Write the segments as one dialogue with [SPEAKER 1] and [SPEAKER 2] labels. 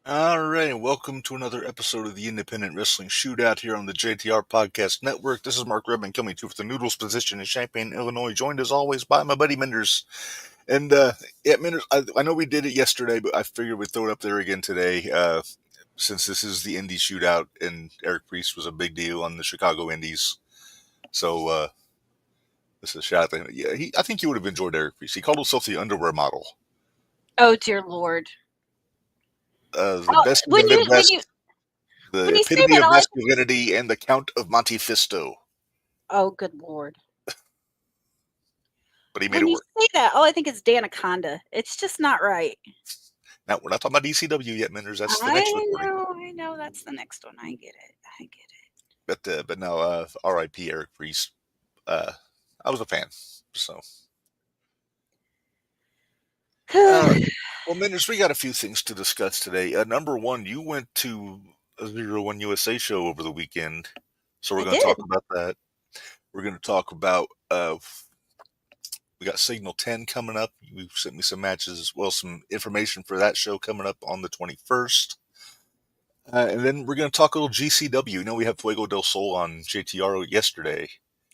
[SPEAKER 1] All right, welcome to another episode of the Independent Wrestling Shootout here on the JTR Podcast Network. This is Mark Reb coming to you with the Noodles position in Champaign, Illinois, joined as always by my buddy Minderz. And yeah, Minderz, I know we did it yesterday, but I figured we'd throw it up there again today since this is the Indie Shootout and Eric Priest was a big deal on the Chicago Indies. So this is a shout out. Yeah, I think you would have enjoyed Eric Priest. He called himself the underwear model.
[SPEAKER 2] Oh, dear Lord.
[SPEAKER 1] The best of the Midwest. The epitome of masculinity and the Count of Monte Fisto.
[SPEAKER 2] Oh, good Lord.
[SPEAKER 1] But he made it work.
[SPEAKER 2] When you say that, all I think is Danaconda. It's just not right.
[SPEAKER 1] Now, we're not talking about ECW yet, Minderz. That's the next one.
[SPEAKER 2] I know. That's the next one. I get it.
[SPEAKER 1] But no, R.I.P. Eric Priest. I was a fan, so. Well, Minderz, we got a few things to discuss today. Number one, you went to a Zero1 USA show over the weekend, so we're going to talk about that. We're going to talk about we got Signal 10 coming up. You sent me some matches as well, some information for that show coming up on the 21st. And then we're going to talk a little GCW. You know, we have Fuego del Sol on JTR yesterday.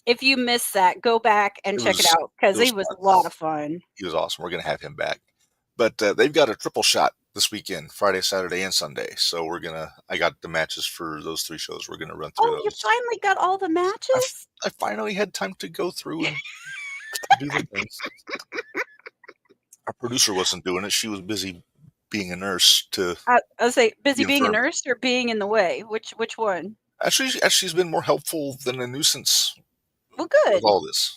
[SPEAKER 2] If you missed that, go back and check it out because he was a lot of fun.
[SPEAKER 1] He was awesome. We're going to have him back. But they've got a triple shot this weekend, Friday, Saturday, and Sunday. So I got the matches for those three shows. We're going to run through those.
[SPEAKER 2] You finally got all the matches?
[SPEAKER 1] I finally had time to go through and do the things. Our producer wasn't doing it. She was busy being a nurse.
[SPEAKER 2] I was say busy being a nurse or being in the way? Which one?
[SPEAKER 1] Actually, she's been more helpful than a nuisance.
[SPEAKER 2] Well, good.
[SPEAKER 1] With all this.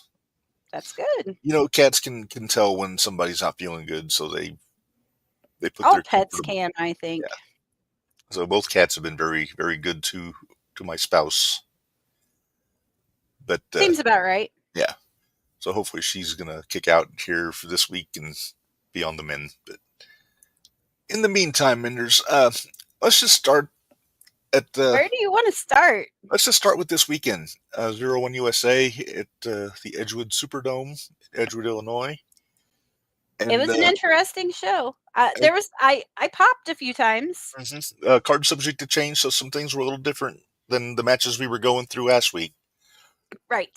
[SPEAKER 2] That's good.
[SPEAKER 1] You know, cats can tell when somebody's not feeling good, so they put
[SPEAKER 2] all pets can, I think.
[SPEAKER 1] Yeah. So both cats have been very, very good to my spouse. But
[SPEAKER 2] seems about right.
[SPEAKER 1] Yeah. So hopefully she's gonna kick out here for this week and be on the mend. But in the meantime, Minderz, let's just start at
[SPEAKER 2] where do you want to start?
[SPEAKER 1] Let's just start with this weekend. Zero1 USA at the Edgewood Superdome, Edgewood, Illinois.
[SPEAKER 2] And, it was an interesting show. I popped a few times.
[SPEAKER 1] Mm-hmm. Card subject to change, so some things were a little different than the matches we were going through last week.
[SPEAKER 2] Right.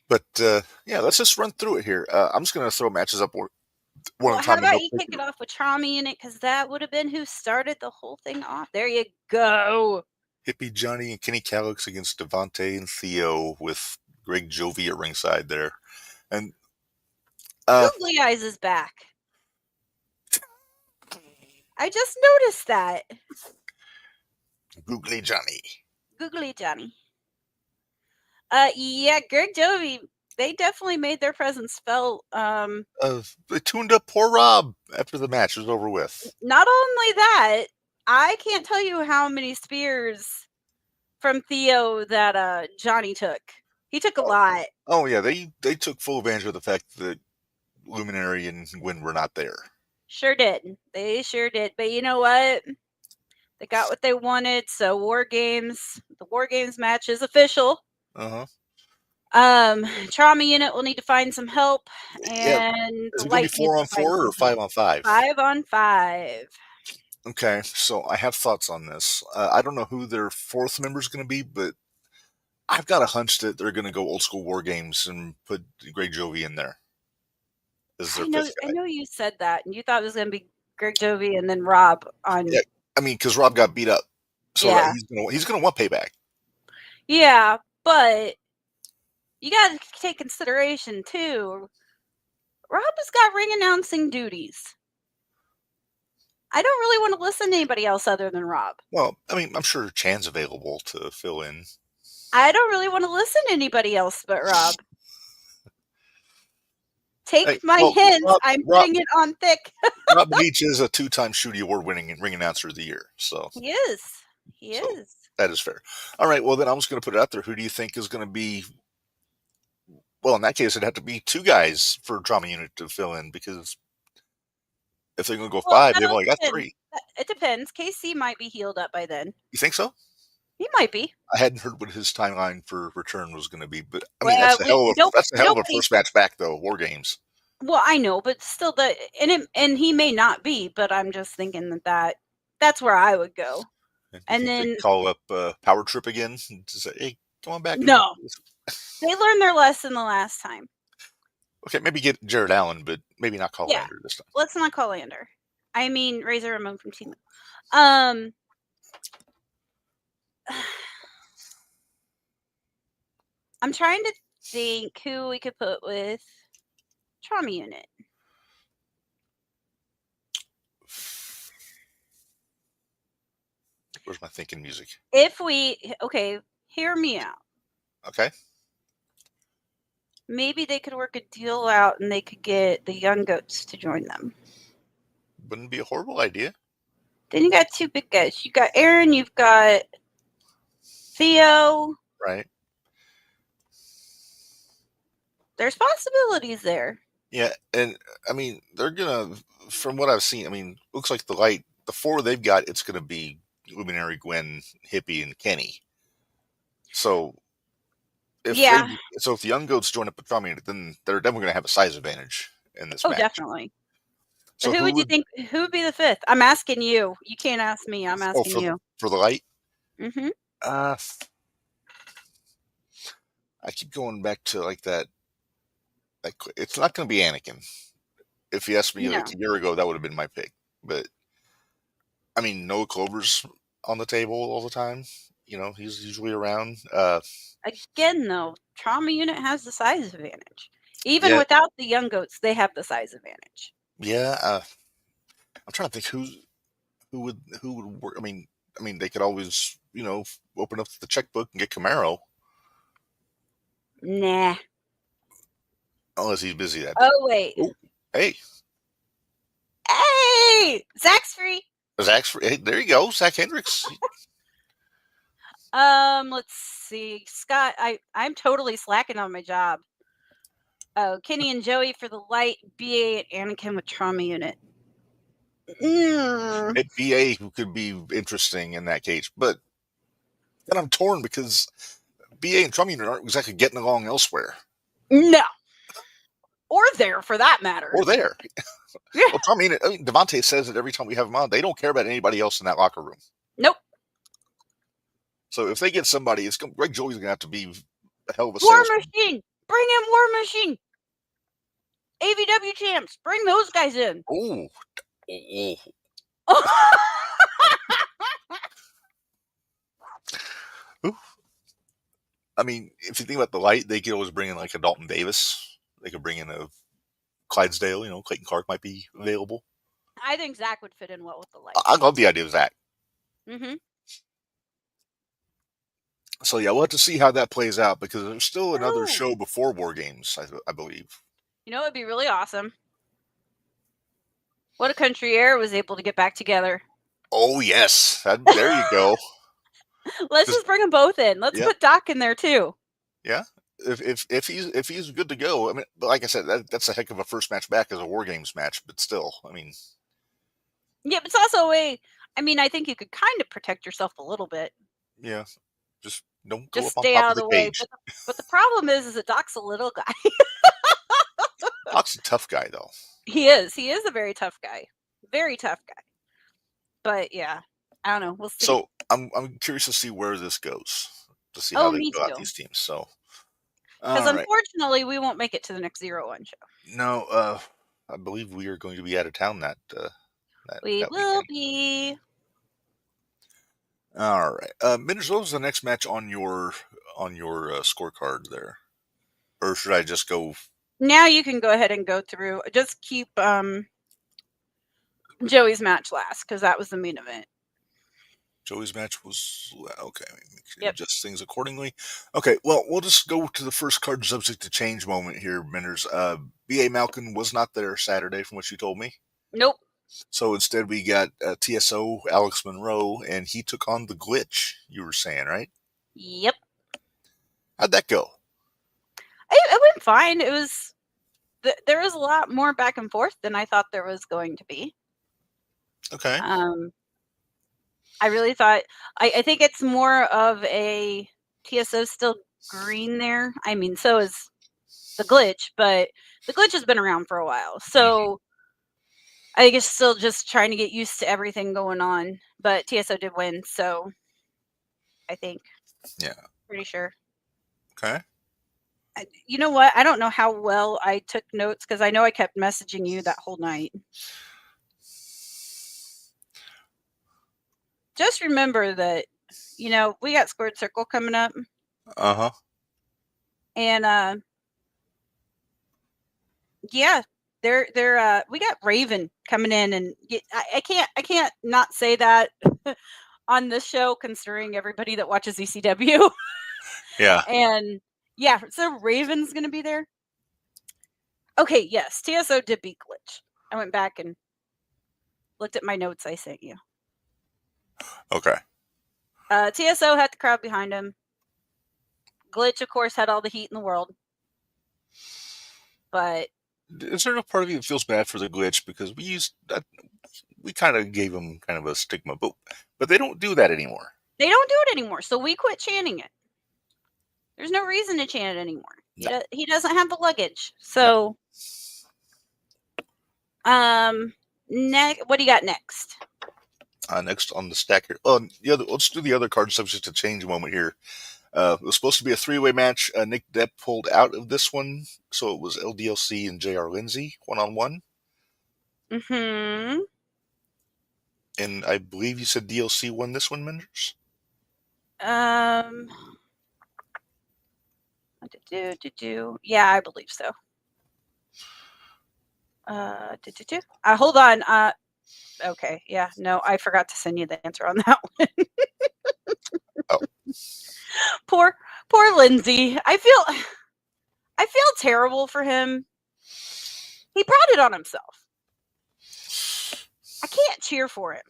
[SPEAKER 1] But yeah, let's just run through it here. I'm just going to throw matches up one
[SPEAKER 2] how about you kick it off with Trauma Unit, because that would have been who started the whole thing off. There you go.
[SPEAKER 1] Hippie Johnny and Kenny Calix against Devontae and Theo with Greg Jovi at ringside there. And
[SPEAKER 2] Googly Eyes is back. I just noticed that.
[SPEAKER 1] Googly Johnny.
[SPEAKER 2] Yeah, Greg Jovi, they definitely made their presence felt.
[SPEAKER 1] They tuned up poor Rob after the match was over with.
[SPEAKER 2] Not only that, I can't tell you how many spears from Theo that Johnny took. He took a lot.
[SPEAKER 1] Oh yeah, they took full advantage of the fact that Luminary and Gwen were not there.
[SPEAKER 2] Sure did. They sure did. But you know what? They got what they wanted. So the War Games match is official.
[SPEAKER 1] Uh-huh.
[SPEAKER 2] Trauma Unit will need to find some help. And
[SPEAKER 1] is it going to be 4-on-4 or 5-on-5?
[SPEAKER 2] 5-on-5.
[SPEAKER 1] Okay, so I have thoughts on this. I don't know who their fourth member is going to be, but I've got a hunch that they're going to go old school War Games and put Greg Jovi in there.
[SPEAKER 2] I know you said that, and you thought it was going to be Greg Jovi and then Rob on.
[SPEAKER 1] Yeah, I mean, because Rob got beat up, so yeah. he's going to want payback.
[SPEAKER 2] Yeah, but you got to take consideration too. Rob has got ring announcing duties. I don't really want to listen to anybody else other than Rob.
[SPEAKER 1] Well, I mean, I'm sure Chan's available to fill in.
[SPEAKER 2] I don't really want to listen to anybody else but Rob. Take my hints. I'm putting it on thick.
[SPEAKER 1] Rob Beach is a 2-time Shooty Award-winning ring announcer of the year. So
[SPEAKER 2] he is. He is.
[SPEAKER 1] That is fair. All right. Well, then I'm just going to put it out there. Who do you think is going to be? Well, in that case, it'd have to be 2 guys for Trauma Unit to fill in, because if they're going to go 5, they've only got 3.
[SPEAKER 2] It depends. KC might be healed up by then.
[SPEAKER 1] You think so?
[SPEAKER 2] He might be.
[SPEAKER 1] I hadn't heard what his timeline for return was going to be, but I mean, that's a hell of a first match back, though. War Games.
[SPEAKER 2] Well, I know, but still, and he may not be, but I'm just thinking that That's where I would go.
[SPEAKER 1] And
[SPEAKER 2] And
[SPEAKER 1] they
[SPEAKER 2] then
[SPEAKER 1] call up Power Trip again and just say, hey, come on back.
[SPEAKER 2] no, they learned their lesson the last time.
[SPEAKER 1] Okay, maybe get Jared Allen, but maybe not call Lander this time.
[SPEAKER 2] Let's not call Lander. I mean, Razor Ramon from Team. I'm trying to think who we could put with Trauma Unit.
[SPEAKER 1] Where's my thinking music?
[SPEAKER 2] Hear me out.
[SPEAKER 1] Okay.
[SPEAKER 2] Maybe they could work a deal out and they could get the Young Goats to join them.
[SPEAKER 1] Wouldn't be a horrible idea.
[SPEAKER 2] Then you got two big guys. You got Aaron, you've got Theo.
[SPEAKER 1] Right.
[SPEAKER 2] There's possibilities there.
[SPEAKER 1] Yeah, and I mean, they're gonna, from what I've seen, I mean, looks like the four they've got, it's gonna be Luminary, Gwen, Hippie, and Kenny. So if the Young Goats join up with Trauma Unit, then they're definitely gonna have a size advantage in this match.
[SPEAKER 2] Oh, definitely. So who would you think? Who would be the fifth? I'm asking you. You can't ask me. I'm asking you.
[SPEAKER 1] For the light?
[SPEAKER 2] Mm-hmm.
[SPEAKER 1] I keep going back to like that. Like, it's not going to be Anakin. If you asked me like a year ago, that would have been my pick. But I mean, Noah Clover's on the table all the time. You know, he's usually around.
[SPEAKER 2] Again, though, Trauma Unit has the size advantage. Even without the Young Goats, they have the size advantage.
[SPEAKER 1] Yeah, I'm trying to think who would work. I mean, they could always, you know, open up the checkbook and get Camaro.
[SPEAKER 2] Nah.
[SPEAKER 1] Unless he's busy that day.
[SPEAKER 2] Oh, wait.
[SPEAKER 1] Ooh, hey.
[SPEAKER 2] Hey! Zach's free.
[SPEAKER 1] Zach's free. Hey, there you go. Zach Hendricks.
[SPEAKER 2] Let's see. Scott, I'm totally slacking on my job. Oh, Kenny and Joey for the light, BA and Anakin with Trauma Unit.
[SPEAKER 1] BA could be interesting in that case, but then I'm torn because BA and Trauma Unit aren't exactly getting along elsewhere.
[SPEAKER 2] No. Or there, for that matter.
[SPEAKER 1] Or there. Yeah. Well, Trauma Unit, I mean, Devontae says it every time we have him on. They don't care about anybody else in that locker room.
[SPEAKER 2] Nope.
[SPEAKER 1] So if they get somebody, Greg Joey's going to have to be a hell of a
[SPEAKER 2] War
[SPEAKER 1] salesman.
[SPEAKER 2] Machine. Bring in War Machine. AVW champs. Bring those guys in.
[SPEAKER 1] Ooh. Ooh. I mean, if you think about the light, they could always bring in like a Dalton Davis. They could bring in a Clydesdale. You know, Clayton Clark might be available.
[SPEAKER 2] I think Zach would fit in well with the light.
[SPEAKER 1] I love the idea of Zach.
[SPEAKER 2] Mm-hmm.
[SPEAKER 1] So yeah, we'll have to see how that plays out because there's still another show before War Games, I believe.
[SPEAKER 2] You know, it'd be really awesome. What a Country Air was able to get back together.
[SPEAKER 1] Oh yes, there you go.
[SPEAKER 2] Let's just bring them both in. Let's put Doc in there too.
[SPEAKER 1] Yeah, if he's good to go. I mean, like I said, that's a heck of a first match back as a War Games match. But still, I mean,
[SPEAKER 2] yeah, but it's also a way. I mean, I think you could kind of protect yourself a little bit.
[SPEAKER 1] Yeah, just don't
[SPEAKER 2] just
[SPEAKER 1] go up
[SPEAKER 2] stay
[SPEAKER 1] on top
[SPEAKER 2] out
[SPEAKER 1] of the
[SPEAKER 2] way.
[SPEAKER 1] cage.
[SPEAKER 2] But the problem is that Doc's a little guy.
[SPEAKER 1] Doc's a tough guy, though.
[SPEAKER 2] He is. He is a very tough guy. Very tough guy. But yeah, I don't know. We'll see.
[SPEAKER 1] So I'm curious to see where this goes. To see how they go out these teams. So
[SPEAKER 2] because unfortunately we won't make it to the next Zero1 show.
[SPEAKER 1] No, I believe we are going to be out of town that
[SPEAKER 2] we will be.
[SPEAKER 1] All right. Minderz, what was the next match on your scorecard there? Or should I just go?
[SPEAKER 2] Now you can go ahead and go through. Just keep Joey's match last because that was the main event.
[SPEAKER 1] Joey's match was okay. Adjust things accordingly. Okay, well, we'll just go to the first card subject to change moment here, Minderz. B.A. Malkin was not there Saturday, from what you told me.
[SPEAKER 2] Nope.
[SPEAKER 1] So instead, we got TSO Alex Monroe, and he took on the Glitch. You were saying, right?
[SPEAKER 2] Yep.
[SPEAKER 1] How'd that go?
[SPEAKER 2] It went fine. It was there was a lot more back and forth than I thought there was going to be.
[SPEAKER 1] Okay.
[SPEAKER 2] I really thought I think it's more of a TSO still green there. I mean, so is the Glitch, but the Glitch has been around for a while. So I think it's still just trying to get used to everything going on. But TSO did win, so I think.
[SPEAKER 1] Yeah.
[SPEAKER 2] Pretty sure.
[SPEAKER 1] Okay.
[SPEAKER 2] You know what? I don't know how well I took notes because I know I kept messaging you that whole night. Just remember that, we got Squared Circle coming up.
[SPEAKER 1] Uh-huh.
[SPEAKER 2] And yeah, they're we got Raven coming in, and I can't not say that on this show, considering everybody that watches ECW.
[SPEAKER 1] Yeah.
[SPEAKER 2] And yeah, so Raven's gonna be there. Okay, yes, TSO did beat Glitch. I went back and looked at my notes I sent you.
[SPEAKER 1] Okay.
[SPEAKER 2] TSO had the crowd behind him. Glitch, of course, had all the heat in the world. But
[SPEAKER 1] is there a part of you that feels bad for the Glitch, because we kind of gave him kind of a stigma, but they don't do that anymore.
[SPEAKER 2] They don't do it anymore, so we quit chanting it. There's no reason to chant it anymore. No. He doesn't have the luggage. So, what do you got next?
[SPEAKER 1] Next on the stack here. Oh, let's do the other card subject to change a moment here. It was supposed to be a three-way match. Nick Depp pulled out of this one, so it was LDLC and JR Lindsay one-on-one.
[SPEAKER 2] Mm-hmm.
[SPEAKER 1] And I believe you said DLC won this one, Minderz?
[SPEAKER 2] Yeah, I believe so. Hold on. Okay, yeah, no, I forgot to send you the answer on that one.
[SPEAKER 1] Oh.
[SPEAKER 2] Poor Lindsay. I feel terrible for him. He brought it on himself. I can't cheer for him.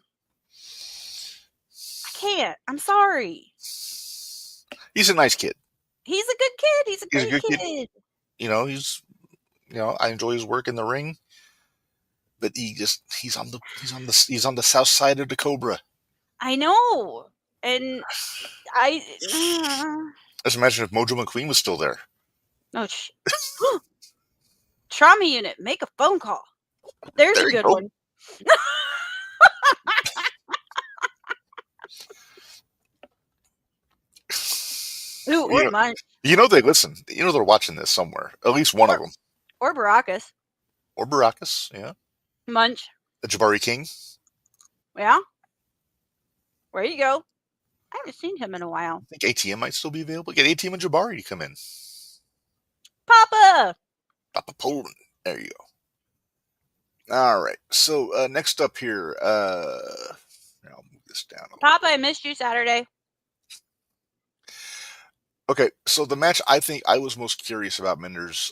[SPEAKER 2] I can't. I'm sorry.
[SPEAKER 1] He's a nice kid.
[SPEAKER 2] He's a good kid. He's a great kid.
[SPEAKER 1] I enjoy his work in the ring, but he's on the south side of the Cobra.
[SPEAKER 2] I know, and
[SPEAKER 1] Just imagine if Mojo McQueen was still there.
[SPEAKER 2] Oh, trauma unit, make a phone call. There's a good one. Ooh, or Munch.
[SPEAKER 1] They listen. They're watching this somewhere. At least one of them.
[SPEAKER 2] Or Baracus.
[SPEAKER 1] Yeah.
[SPEAKER 2] Munch.
[SPEAKER 1] The Jabari King.
[SPEAKER 2] Yeah. Where you go? I haven't seen him in a while.
[SPEAKER 1] I think ATM might still be available. Get ATM and Jabari to come in.
[SPEAKER 2] Papa
[SPEAKER 1] Poland. There you go. All right. So next up here, I'll move this down.
[SPEAKER 2] Papa, I missed you Saturday.
[SPEAKER 1] Okay, so the match I think I was most curious about, Minderz,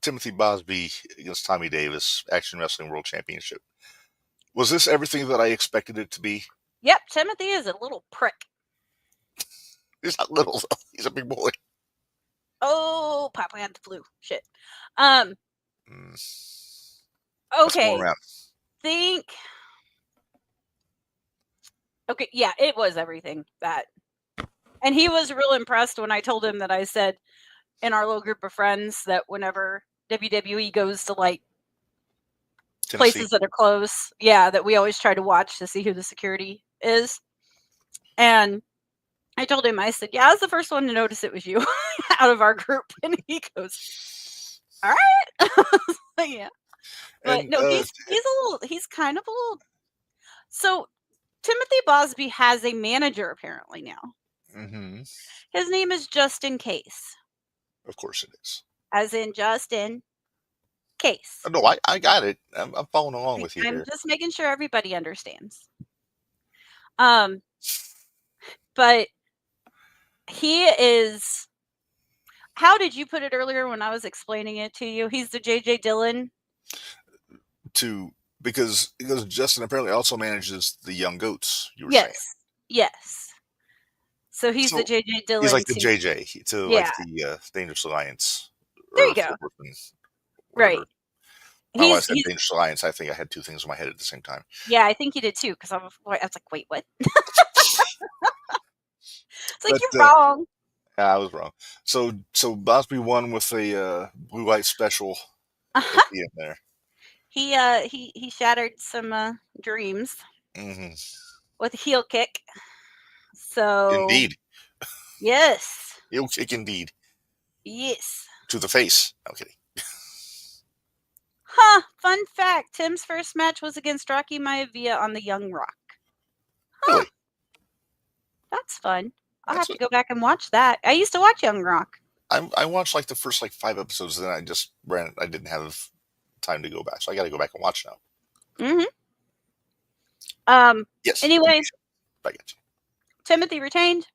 [SPEAKER 1] Timothy Bosby against Tommy Davis, Action Wrestling World Championship. Was this everything that I expected it to be?
[SPEAKER 2] Yep, Timothy is a little prick.
[SPEAKER 1] He's not little, though. He's a big boy.
[SPEAKER 2] Oh, Papa had the flu. Shit. Okay. Okay, yeah, it was everything that. And he was real impressed when I told him that I said in our little group of friends that whenever WWE goes to like Tennessee, places that are close, that we always try to watch to see who the security is. And I told him, I said, I was the first one to notice it was you out of our group. And he goes, all right. Yeah. But and, no, he's kind of a little. So Timothy Bosby has a manager apparently now.
[SPEAKER 1] Mm-hmm.
[SPEAKER 2] His name is Justin Case.
[SPEAKER 1] Of course it is.
[SPEAKER 2] As in Justin Case.
[SPEAKER 1] No, I got it. I'm following along with you.
[SPEAKER 2] I'm just making sure everybody understands. But he is. How did you put it earlier when I was explaining it to you? He's the J.J. Dillon.
[SPEAKER 1] Because Justin apparently also manages the Young Goats. You were saying.
[SPEAKER 2] Yes. So he's the J.J. Dillon.
[SPEAKER 1] He's like the JJ to like the Dangerous Alliance.
[SPEAKER 2] There you go. Right.
[SPEAKER 1] When I said Dangerous Alliance, I think I had two things in my head at the same time.
[SPEAKER 2] Yeah, I think you did too, because I was like, wait, what? It's like, you're wrong.
[SPEAKER 1] Yeah, I was wrong. So Bosby won with a blue light special at the end there.
[SPEAKER 2] He shattered some dreams
[SPEAKER 1] Hmm.
[SPEAKER 2] with a heel kick. So
[SPEAKER 1] Indeed.
[SPEAKER 2] yes,
[SPEAKER 1] Heel kick indeed.
[SPEAKER 2] yes.
[SPEAKER 1] To the face. Okay.
[SPEAKER 2] Huh. Fun fact: Tim's first match was against Rocky Maivia on the Young Rock. Huh.
[SPEAKER 1] Really?
[SPEAKER 2] That's fun. I'll
[SPEAKER 1] That's
[SPEAKER 2] have to go back and watch that. I used to watch Young Rock.
[SPEAKER 1] I watched like the first like 5 episodes, and then I just ran. I didn't have time to go back, so I got to go back and watch now.
[SPEAKER 2] Yes.
[SPEAKER 1] I got you.
[SPEAKER 2] Timothy retained,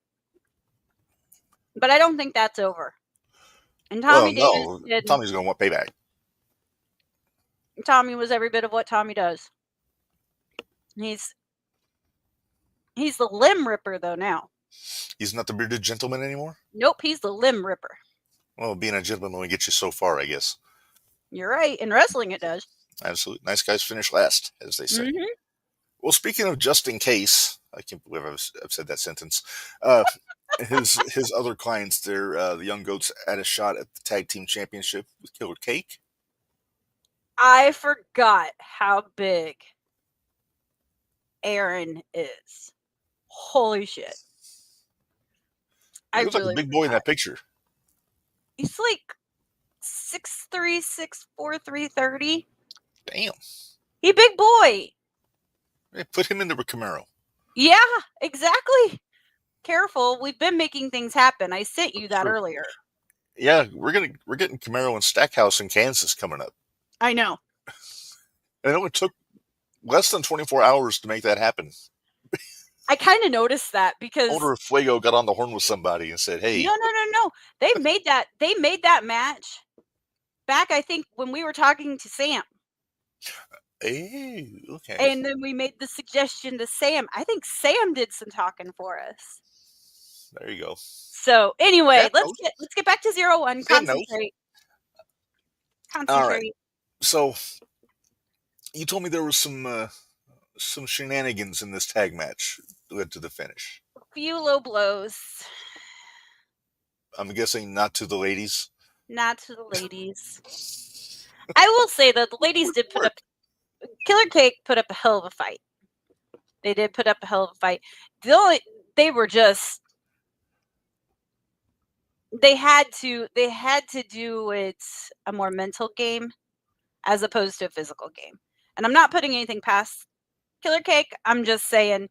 [SPEAKER 2] but I don't think that's over. And Tommy Davis
[SPEAKER 1] Tommy's going to want payback.
[SPEAKER 2] Tommy was every bit of what Tommy does. He's the limb ripper though now.
[SPEAKER 1] He's not the bearded gentleman anymore?
[SPEAKER 2] Nope, he's the limb ripper.
[SPEAKER 1] Well, being a gentleman only gets you so far, I guess.
[SPEAKER 2] You're right. In wrestling, it does.
[SPEAKER 1] Absolutely. Nice guys finish last, as they say.
[SPEAKER 2] Mm-hmm.
[SPEAKER 1] Well, speaking of just in case, I can't believe I've said that sentence. His other clients there, the Young Goats, had a shot at the Tag Team Championship with Killer Cake.
[SPEAKER 2] I forgot how big Aaron is. Holy shit.
[SPEAKER 1] He looks like a big boy in that picture.
[SPEAKER 2] He's like 6'3", 6'4", 330.
[SPEAKER 1] Damn.
[SPEAKER 2] He a big boy.
[SPEAKER 1] Hey, put him in the Camaro.
[SPEAKER 2] Yeah, exactly. Careful. We've been making things happen. I sent you that earlier.
[SPEAKER 1] Yeah, we're getting Camaro and Stackhouse in Kansas coming up.
[SPEAKER 2] I know.
[SPEAKER 1] I know it took less than 24 hours to make that happen.
[SPEAKER 2] I kind of noticed that because
[SPEAKER 1] I wonder if Fuego got on the horn with somebody and said, "Hey."
[SPEAKER 2] No. They made that match back, I think, when we were talking to Sam.
[SPEAKER 1] Hey, okay.
[SPEAKER 2] And then we made the suggestion to Sam. I think Sam did some talking for us.
[SPEAKER 1] There you go.
[SPEAKER 2] So anyway, let's get back to 0-1. Concentrate.
[SPEAKER 1] All right. So you told me there was some shenanigans in this tag match that led to the finish.
[SPEAKER 2] A few low blows.
[SPEAKER 1] I'm guessing not to the ladies.
[SPEAKER 2] Not to the ladies. I will say that the ladies did put up. Killer Cake put up a hell of a fight. They did put up a hell of a fight. They were just. They had to do it a more mental game as opposed to a physical game. And I'm not putting anything past Killer Cake. I'm just saying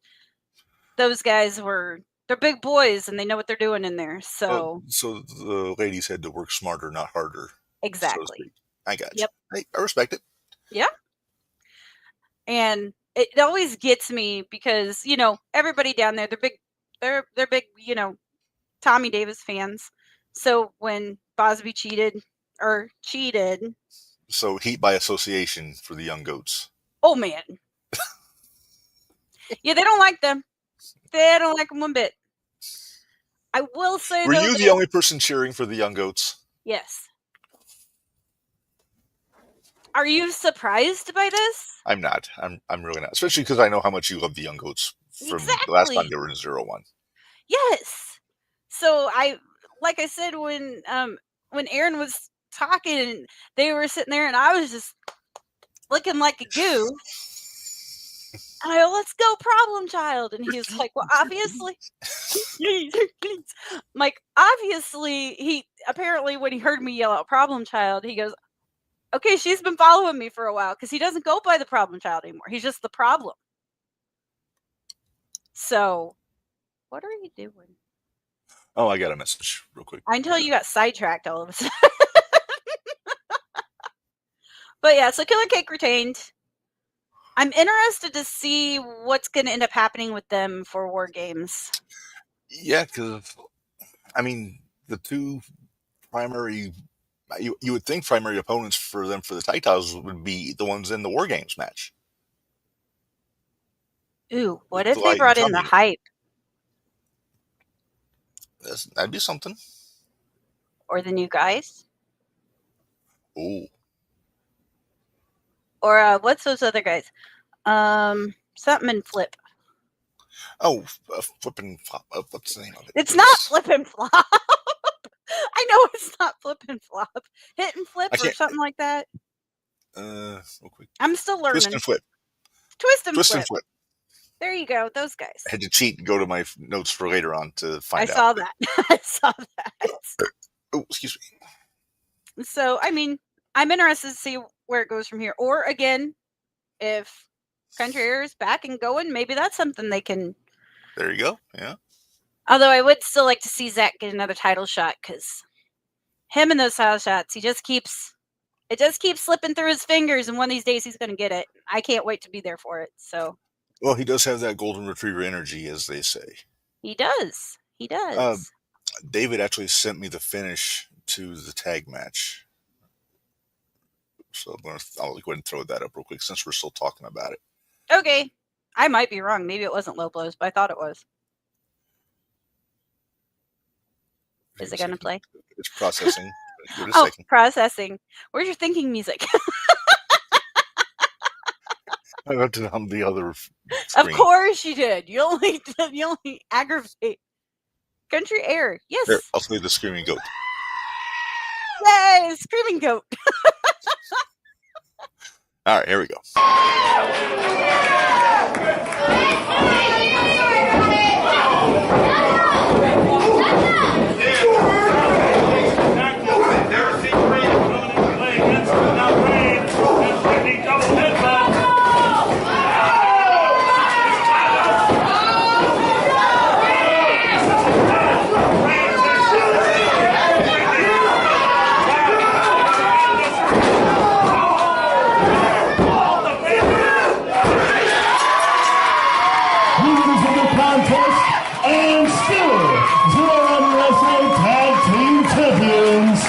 [SPEAKER 2] those guys they're big boys and they know what they're doing in there. So
[SPEAKER 1] the ladies had to work smarter, not harder.
[SPEAKER 2] Exactly.
[SPEAKER 1] So I got you.
[SPEAKER 2] Yep.
[SPEAKER 1] Hey, I respect it.
[SPEAKER 2] Yeah. And it always gets me because, everybody down there, they're big, Tommy Davis fans. So when Bosby cheated.
[SPEAKER 1] So heat by association for the Young Goats.
[SPEAKER 2] Oh, man. Yeah, they don't like them. They don't like them one bit. I will say,
[SPEAKER 1] were you the only person cheering for the Young Goats?
[SPEAKER 2] Yes. Are you surprised by this?
[SPEAKER 1] I'm not. I'm really not. Especially because I know how much you love the Young Goats from the last time they were in 0-1.
[SPEAKER 2] Yes. So like I said, when Aaron was talking and they were sitting there and I was just looking like a goof. And I go, let's go, Problem Child. And he's like, well, obviously. Please. Like, obviously, apparently when he heard me yell out Problem Child, he goes, okay, she's been following me for a while because he doesn't go by the Problem Child anymore. He's just the problem. So, what are you doing?
[SPEAKER 1] Oh, I got a message real quick.
[SPEAKER 2] Until you got sidetracked all of a sudden. But yeah, so Killer Cake retained. I'm interested to see what's going to end up happening with them for War Games.
[SPEAKER 1] Yeah, because, the two primary, you would think primary opponents for them for the titles would be the ones in the War Games match.
[SPEAKER 2] Ooh, what if they brought in the Hype?
[SPEAKER 1] That'd be something.
[SPEAKER 2] Or the New Guys?
[SPEAKER 1] Ooh.
[SPEAKER 2] Or what's those other guys? Something and Flip.
[SPEAKER 1] Oh, Flip and Flop. What's the name of it?
[SPEAKER 2] It's not Flip and Flop. I know it's not Flip and Flop. Hit and Flip or something like that.
[SPEAKER 1] Real quick.
[SPEAKER 2] I'm still learning.
[SPEAKER 1] Twist and flip.
[SPEAKER 2] Twist and
[SPEAKER 1] Twist
[SPEAKER 2] flip.
[SPEAKER 1] and flip.
[SPEAKER 2] There you go. Those guys.
[SPEAKER 1] I had to cheat and go to my notes for later on to find out.
[SPEAKER 2] I saw that. I saw that.
[SPEAKER 1] Oh, excuse me.
[SPEAKER 2] So, I mean, I'm interested to see where it goes from here. Or, again, if Country Air is back and going, maybe that's something they can...
[SPEAKER 1] There you go. Yeah.
[SPEAKER 2] Although I would still like to see Zach get another title shot, because him and those title shots, it just keeps slipping through his fingers, and one of these days he's going to get it. I can't wait to be there for it. So,
[SPEAKER 1] well, he does have that golden retriever energy, as they say.
[SPEAKER 2] He does. He does.
[SPEAKER 1] David actually sent me the finish to the tag match. So I'll go ahead and throw that up real quick since we're still talking about it.
[SPEAKER 2] Okay. I might be wrong. Maybe it wasn't low blows, but I thought it was. Is it going to play?
[SPEAKER 1] It's processing. Give it a second.
[SPEAKER 2] Processing. Where's your thinking music?
[SPEAKER 1] I went to the other screen.
[SPEAKER 2] Of course you did. You only aggravate. Country Air. Yes.
[SPEAKER 1] There, I'll play the Screaming Goat.
[SPEAKER 2] Yay! Screaming Goat.
[SPEAKER 1] All right, here we go.
[SPEAKER 3] And still, Zero1 USA Tag Team Champions,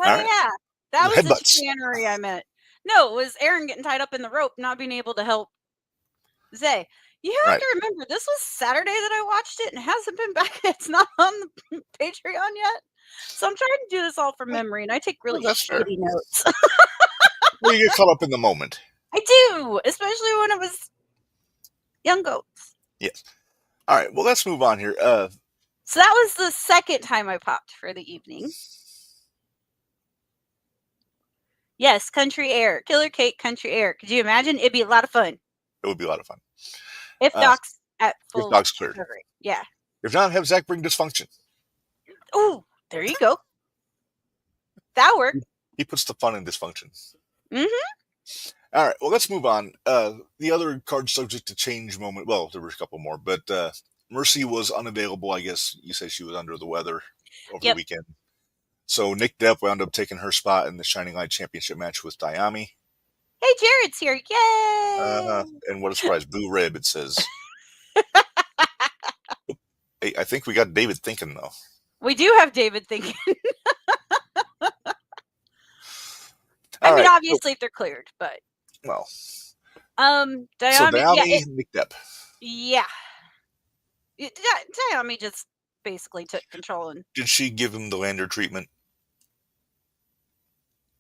[SPEAKER 2] Yeah. That was the chicanery I meant. No, it was Aaron getting tied up in the rope, not being able to help Zay. You have to remember, this was Saturday that I watched it, and it hasn't been back. It's not on the Patreon yet. So I'm trying to do this all from memory, and I take really shitty notes.
[SPEAKER 1] Well, you get caught up in the moment.
[SPEAKER 2] I do, especially when it was young goats.
[SPEAKER 1] Yes. All right, well, let's move on here.
[SPEAKER 2] So that was the second time I popped for the evening. Yes, Country Air. Killer Cake Country Air. Could you imagine? It'd be a lot of fun.
[SPEAKER 1] It would be a lot of fun.
[SPEAKER 2] If Doc's at full...
[SPEAKER 1] If Doc's cleared.
[SPEAKER 2] Recovery. Yeah.
[SPEAKER 1] If not, have Zach bring Dysfunction.
[SPEAKER 2] Oh, there you go. That worked.
[SPEAKER 1] He puts the fun in Dysfunction.
[SPEAKER 2] Mm-hmm.
[SPEAKER 1] All right, well, let's move on. The other card subject to change moment, well, there were a couple more, but Mercy was unavailable. I guess you said she was under the weather over the weekend. So Nick Depp wound up taking her spot in the Shining Light Championship match with Dayami.
[SPEAKER 2] Hey, Jared's here. Yay!
[SPEAKER 1] And what a surprise. Blue Rib, it says. Hey, I think we got David thinking, though.
[SPEAKER 2] We do have David thinking. I mean, obviously, if they're cleared, but...
[SPEAKER 1] Well.
[SPEAKER 2] Dayami,
[SPEAKER 1] so Dayami, Nick Depp.
[SPEAKER 2] Yeah. Dayami just basically took control. And
[SPEAKER 1] did she give him the Lander treatment?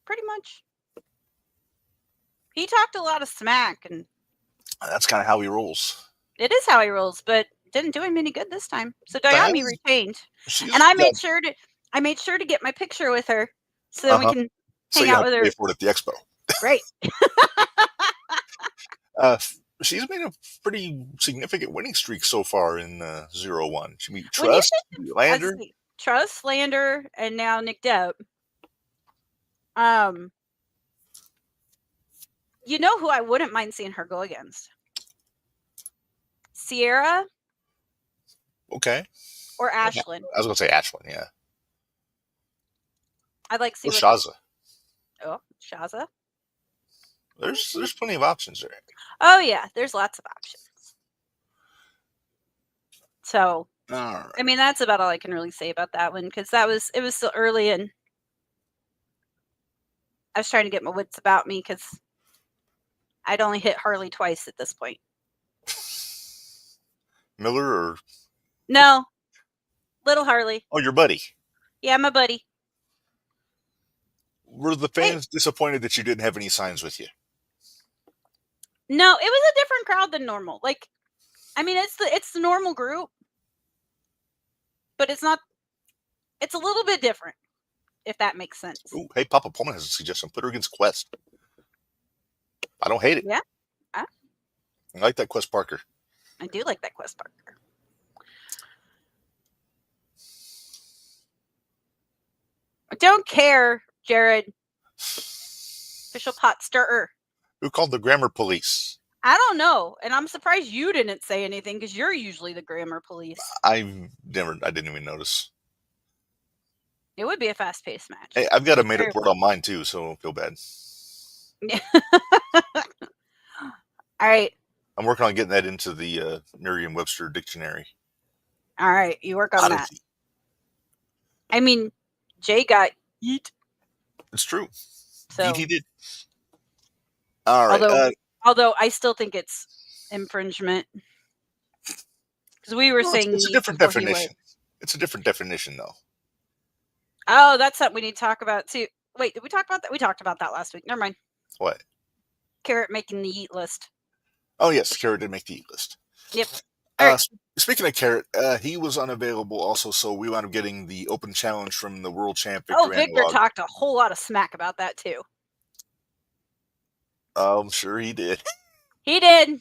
[SPEAKER 2] Pretty much. He talked a lot of smack, and
[SPEAKER 1] that's kind of how he rolls.
[SPEAKER 2] It is how he rolls, but didn't do him any good this time. So Dayami retained, and I made sure to get my picture with her so that we can hang out with her.
[SPEAKER 1] Pay for it at the expo,
[SPEAKER 2] right?
[SPEAKER 1] She's made a pretty significant winning streak so far in 0-1. She beat Trust, Lander,
[SPEAKER 2] and now Nick Depp. You know who I wouldn't mind seeing her go against? Sierra.
[SPEAKER 1] Okay.
[SPEAKER 2] Or Ashlyn.
[SPEAKER 1] I was going to say Ashlyn, yeah.
[SPEAKER 2] I'd like to see
[SPEAKER 1] Shaza.
[SPEAKER 2] Oh, Shaza.
[SPEAKER 1] There's plenty of options there.
[SPEAKER 2] Oh, yeah. There's lots of options. So,
[SPEAKER 1] right.
[SPEAKER 2] I mean, that's about all I can really say about that one, because it was still early, and I was trying to get my wits about me, because I'd only hit Harley twice at this point.
[SPEAKER 1] Miller or?
[SPEAKER 2] No. Little Harley.
[SPEAKER 1] Oh, your buddy.
[SPEAKER 2] Yeah, my buddy.
[SPEAKER 1] Were the fans disappointed that you didn't have any signs with you?
[SPEAKER 2] No, it was a different crowd than normal. Like, I mean, it's the normal group, but it's not. It's a little bit different, if that makes sense.
[SPEAKER 1] Ooh, hey, Papa Pullman has a suggestion. Put her against Quest. I don't hate it.
[SPEAKER 2] Yeah.
[SPEAKER 1] I like that Quest Parker.
[SPEAKER 2] I do like that Quest Parker. I don't care, Jared. Official pot stirrer.
[SPEAKER 1] Who called the grammar police?
[SPEAKER 2] I don't know, and I'm surprised you didn't say anything because you're usually the grammar police.
[SPEAKER 1] I didn't even notice.
[SPEAKER 2] It would be a fast-paced match.
[SPEAKER 1] Hey, I've got a made-up word on mine too, so don't feel bad.
[SPEAKER 2] Yeah. All right.
[SPEAKER 1] I'm working on getting that into the Merriam-Webster dictionary.
[SPEAKER 2] All right, you work on that. I mean, Jay got yeet.
[SPEAKER 1] It's true.
[SPEAKER 2] So
[SPEAKER 1] he did. All right.
[SPEAKER 2] Although I still think it's infringement because we were saying
[SPEAKER 1] it's a different definition. It's a different definition, though.
[SPEAKER 2] Oh, that's something we need to talk about too. Wait, did we talk about that? We talked about that last week. Never mind.
[SPEAKER 1] What?
[SPEAKER 2] Carrot making the eat list.
[SPEAKER 1] Oh yes, Carrot did make the eat list.
[SPEAKER 2] Yep. Right.
[SPEAKER 1] Speaking of Carrot, he was unavailable also, so we wound up getting the open challenge from the world champ.
[SPEAKER 2] Victor talked a whole lot of smack about that too.
[SPEAKER 1] I'm sure he did.
[SPEAKER 2] He did.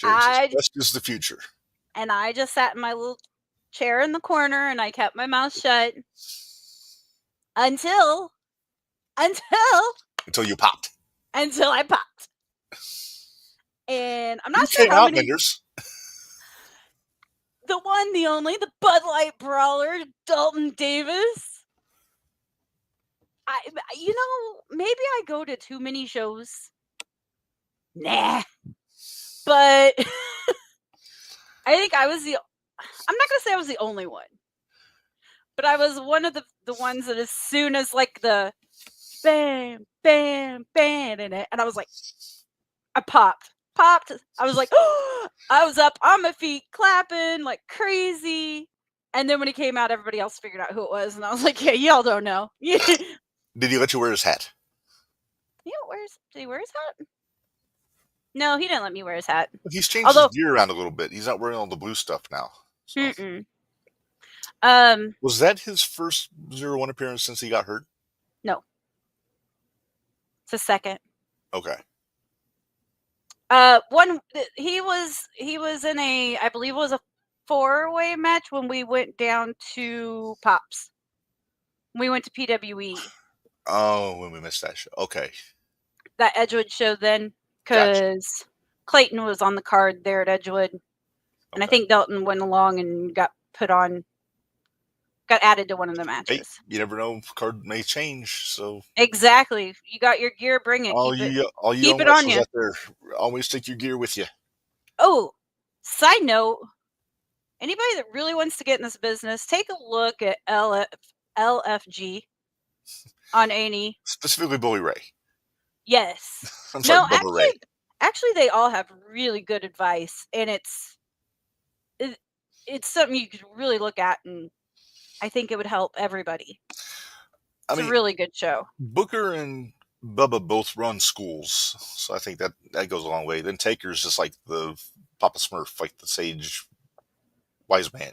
[SPEAKER 1] Best is the future.
[SPEAKER 2] And I just sat in my little chair in the corner and I kept my mouth shut until
[SPEAKER 1] you popped.
[SPEAKER 2] Until I popped. And I'm not
[SPEAKER 1] sure
[SPEAKER 2] how many.
[SPEAKER 1] Minderz.
[SPEAKER 2] The one, the only, the Bud Light brawler, Dalton Davis. Maybe I go to too many shows. Nah. But I think I'm not going to say I was the only one. But I was one of the ones that as soon as like the bam, bam, bam in it, and I was like, I popped. I was like, oh, I was up on my feet clapping like crazy. And then when he came out, everybody else figured out who it was. And I was like, yeah, y'all don't know.
[SPEAKER 1] Did he let you wear his hat?
[SPEAKER 2] Did he wear his hat? No, he didn't let me wear his hat.
[SPEAKER 1] He's changed his gear around a little bit. He's not wearing all the blue stuff now. So. Was that his first 0-1 appearance since he got hurt?
[SPEAKER 2] No. It's the second.
[SPEAKER 1] Okay.
[SPEAKER 2] He was in I believe it was a 4-way match when we went down to Pops. We went to PWE.
[SPEAKER 1] Oh, when we missed that show. Okay.
[SPEAKER 2] That Edgewood show then, because Clayton was on the card there at Edgewood. Okay. And I think Dalton went along and got added to one of the matches. Hey,
[SPEAKER 1] you never know, card may change, so
[SPEAKER 2] exactly. You got your gear, bring it. Keep it on you.
[SPEAKER 1] Out there, always take your gear with you.
[SPEAKER 2] Oh, side note, anybody that really wants to get in this business, take a look at LFG on A&E.
[SPEAKER 1] Specifically Bully Ray.
[SPEAKER 2] Yes.
[SPEAKER 1] I'm sorry, Bubba Ray.
[SPEAKER 2] Actually, they all have really good advice, and it's something you could really look at, and I think it would help everybody. It's a really good show.
[SPEAKER 1] Booker and Bubba both run schools, so I think that goes a long way. Then Taker's just like the Papa Smurf, like the sage wise man.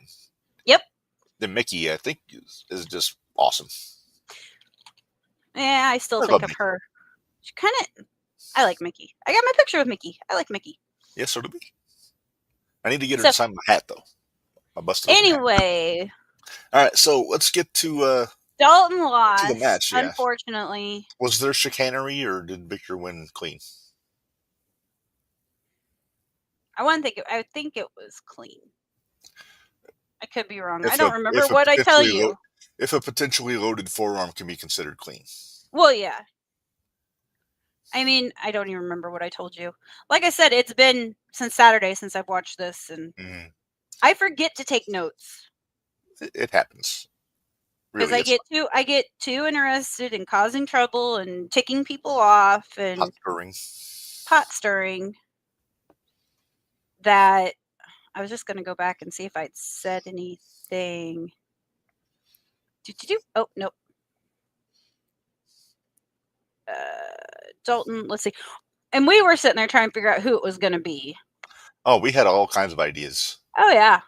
[SPEAKER 2] Yep.
[SPEAKER 1] Then Mickey, I think, is just awesome.
[SPEAKER 2] Yeah, I still think of her. She I like Mickey. I got my picture with Mickey. I like Mickey.
[SPEAKER 1] Yeah, so do we. I need to get her to sign my hat, though. My busted
[SPEAKER 2] anyway.
[SPEAKER 1] Hat. All right, so let's get to
[SPEAKER 2] Dalton lost.
[SPEAKER 1] To the match, yeah.
[SPEAKER 2] Unfortunately.
[SPEAKER 1] Was there chicanery, or did Victor win clean?
[SPEAKER 2] I think it was clean. I could be wrong. I don't remember what I tell you.
[SPEAKER 1] If a potentially loaded forearm can be considered clean.
[SPEAKER 2] Well, yeah. I mean, I don't even remember what I told you. Like I said, it's been since Saturday since I've watched this, and I forget to take notes.
[SPEAKER 1] It happens.
[SPEAKER 2] Because I get too interested in causing trouble and ticking people off and pot stirring that I was just going to go back and see if I'd said anything. Oh, nope. Dalton, let's see. And we were sitting there trying to figure out who it was going to be.
[SPEAKER 1] Oh, we had all kinds of ideas.
[SPEAKER 2] Oh, yeah.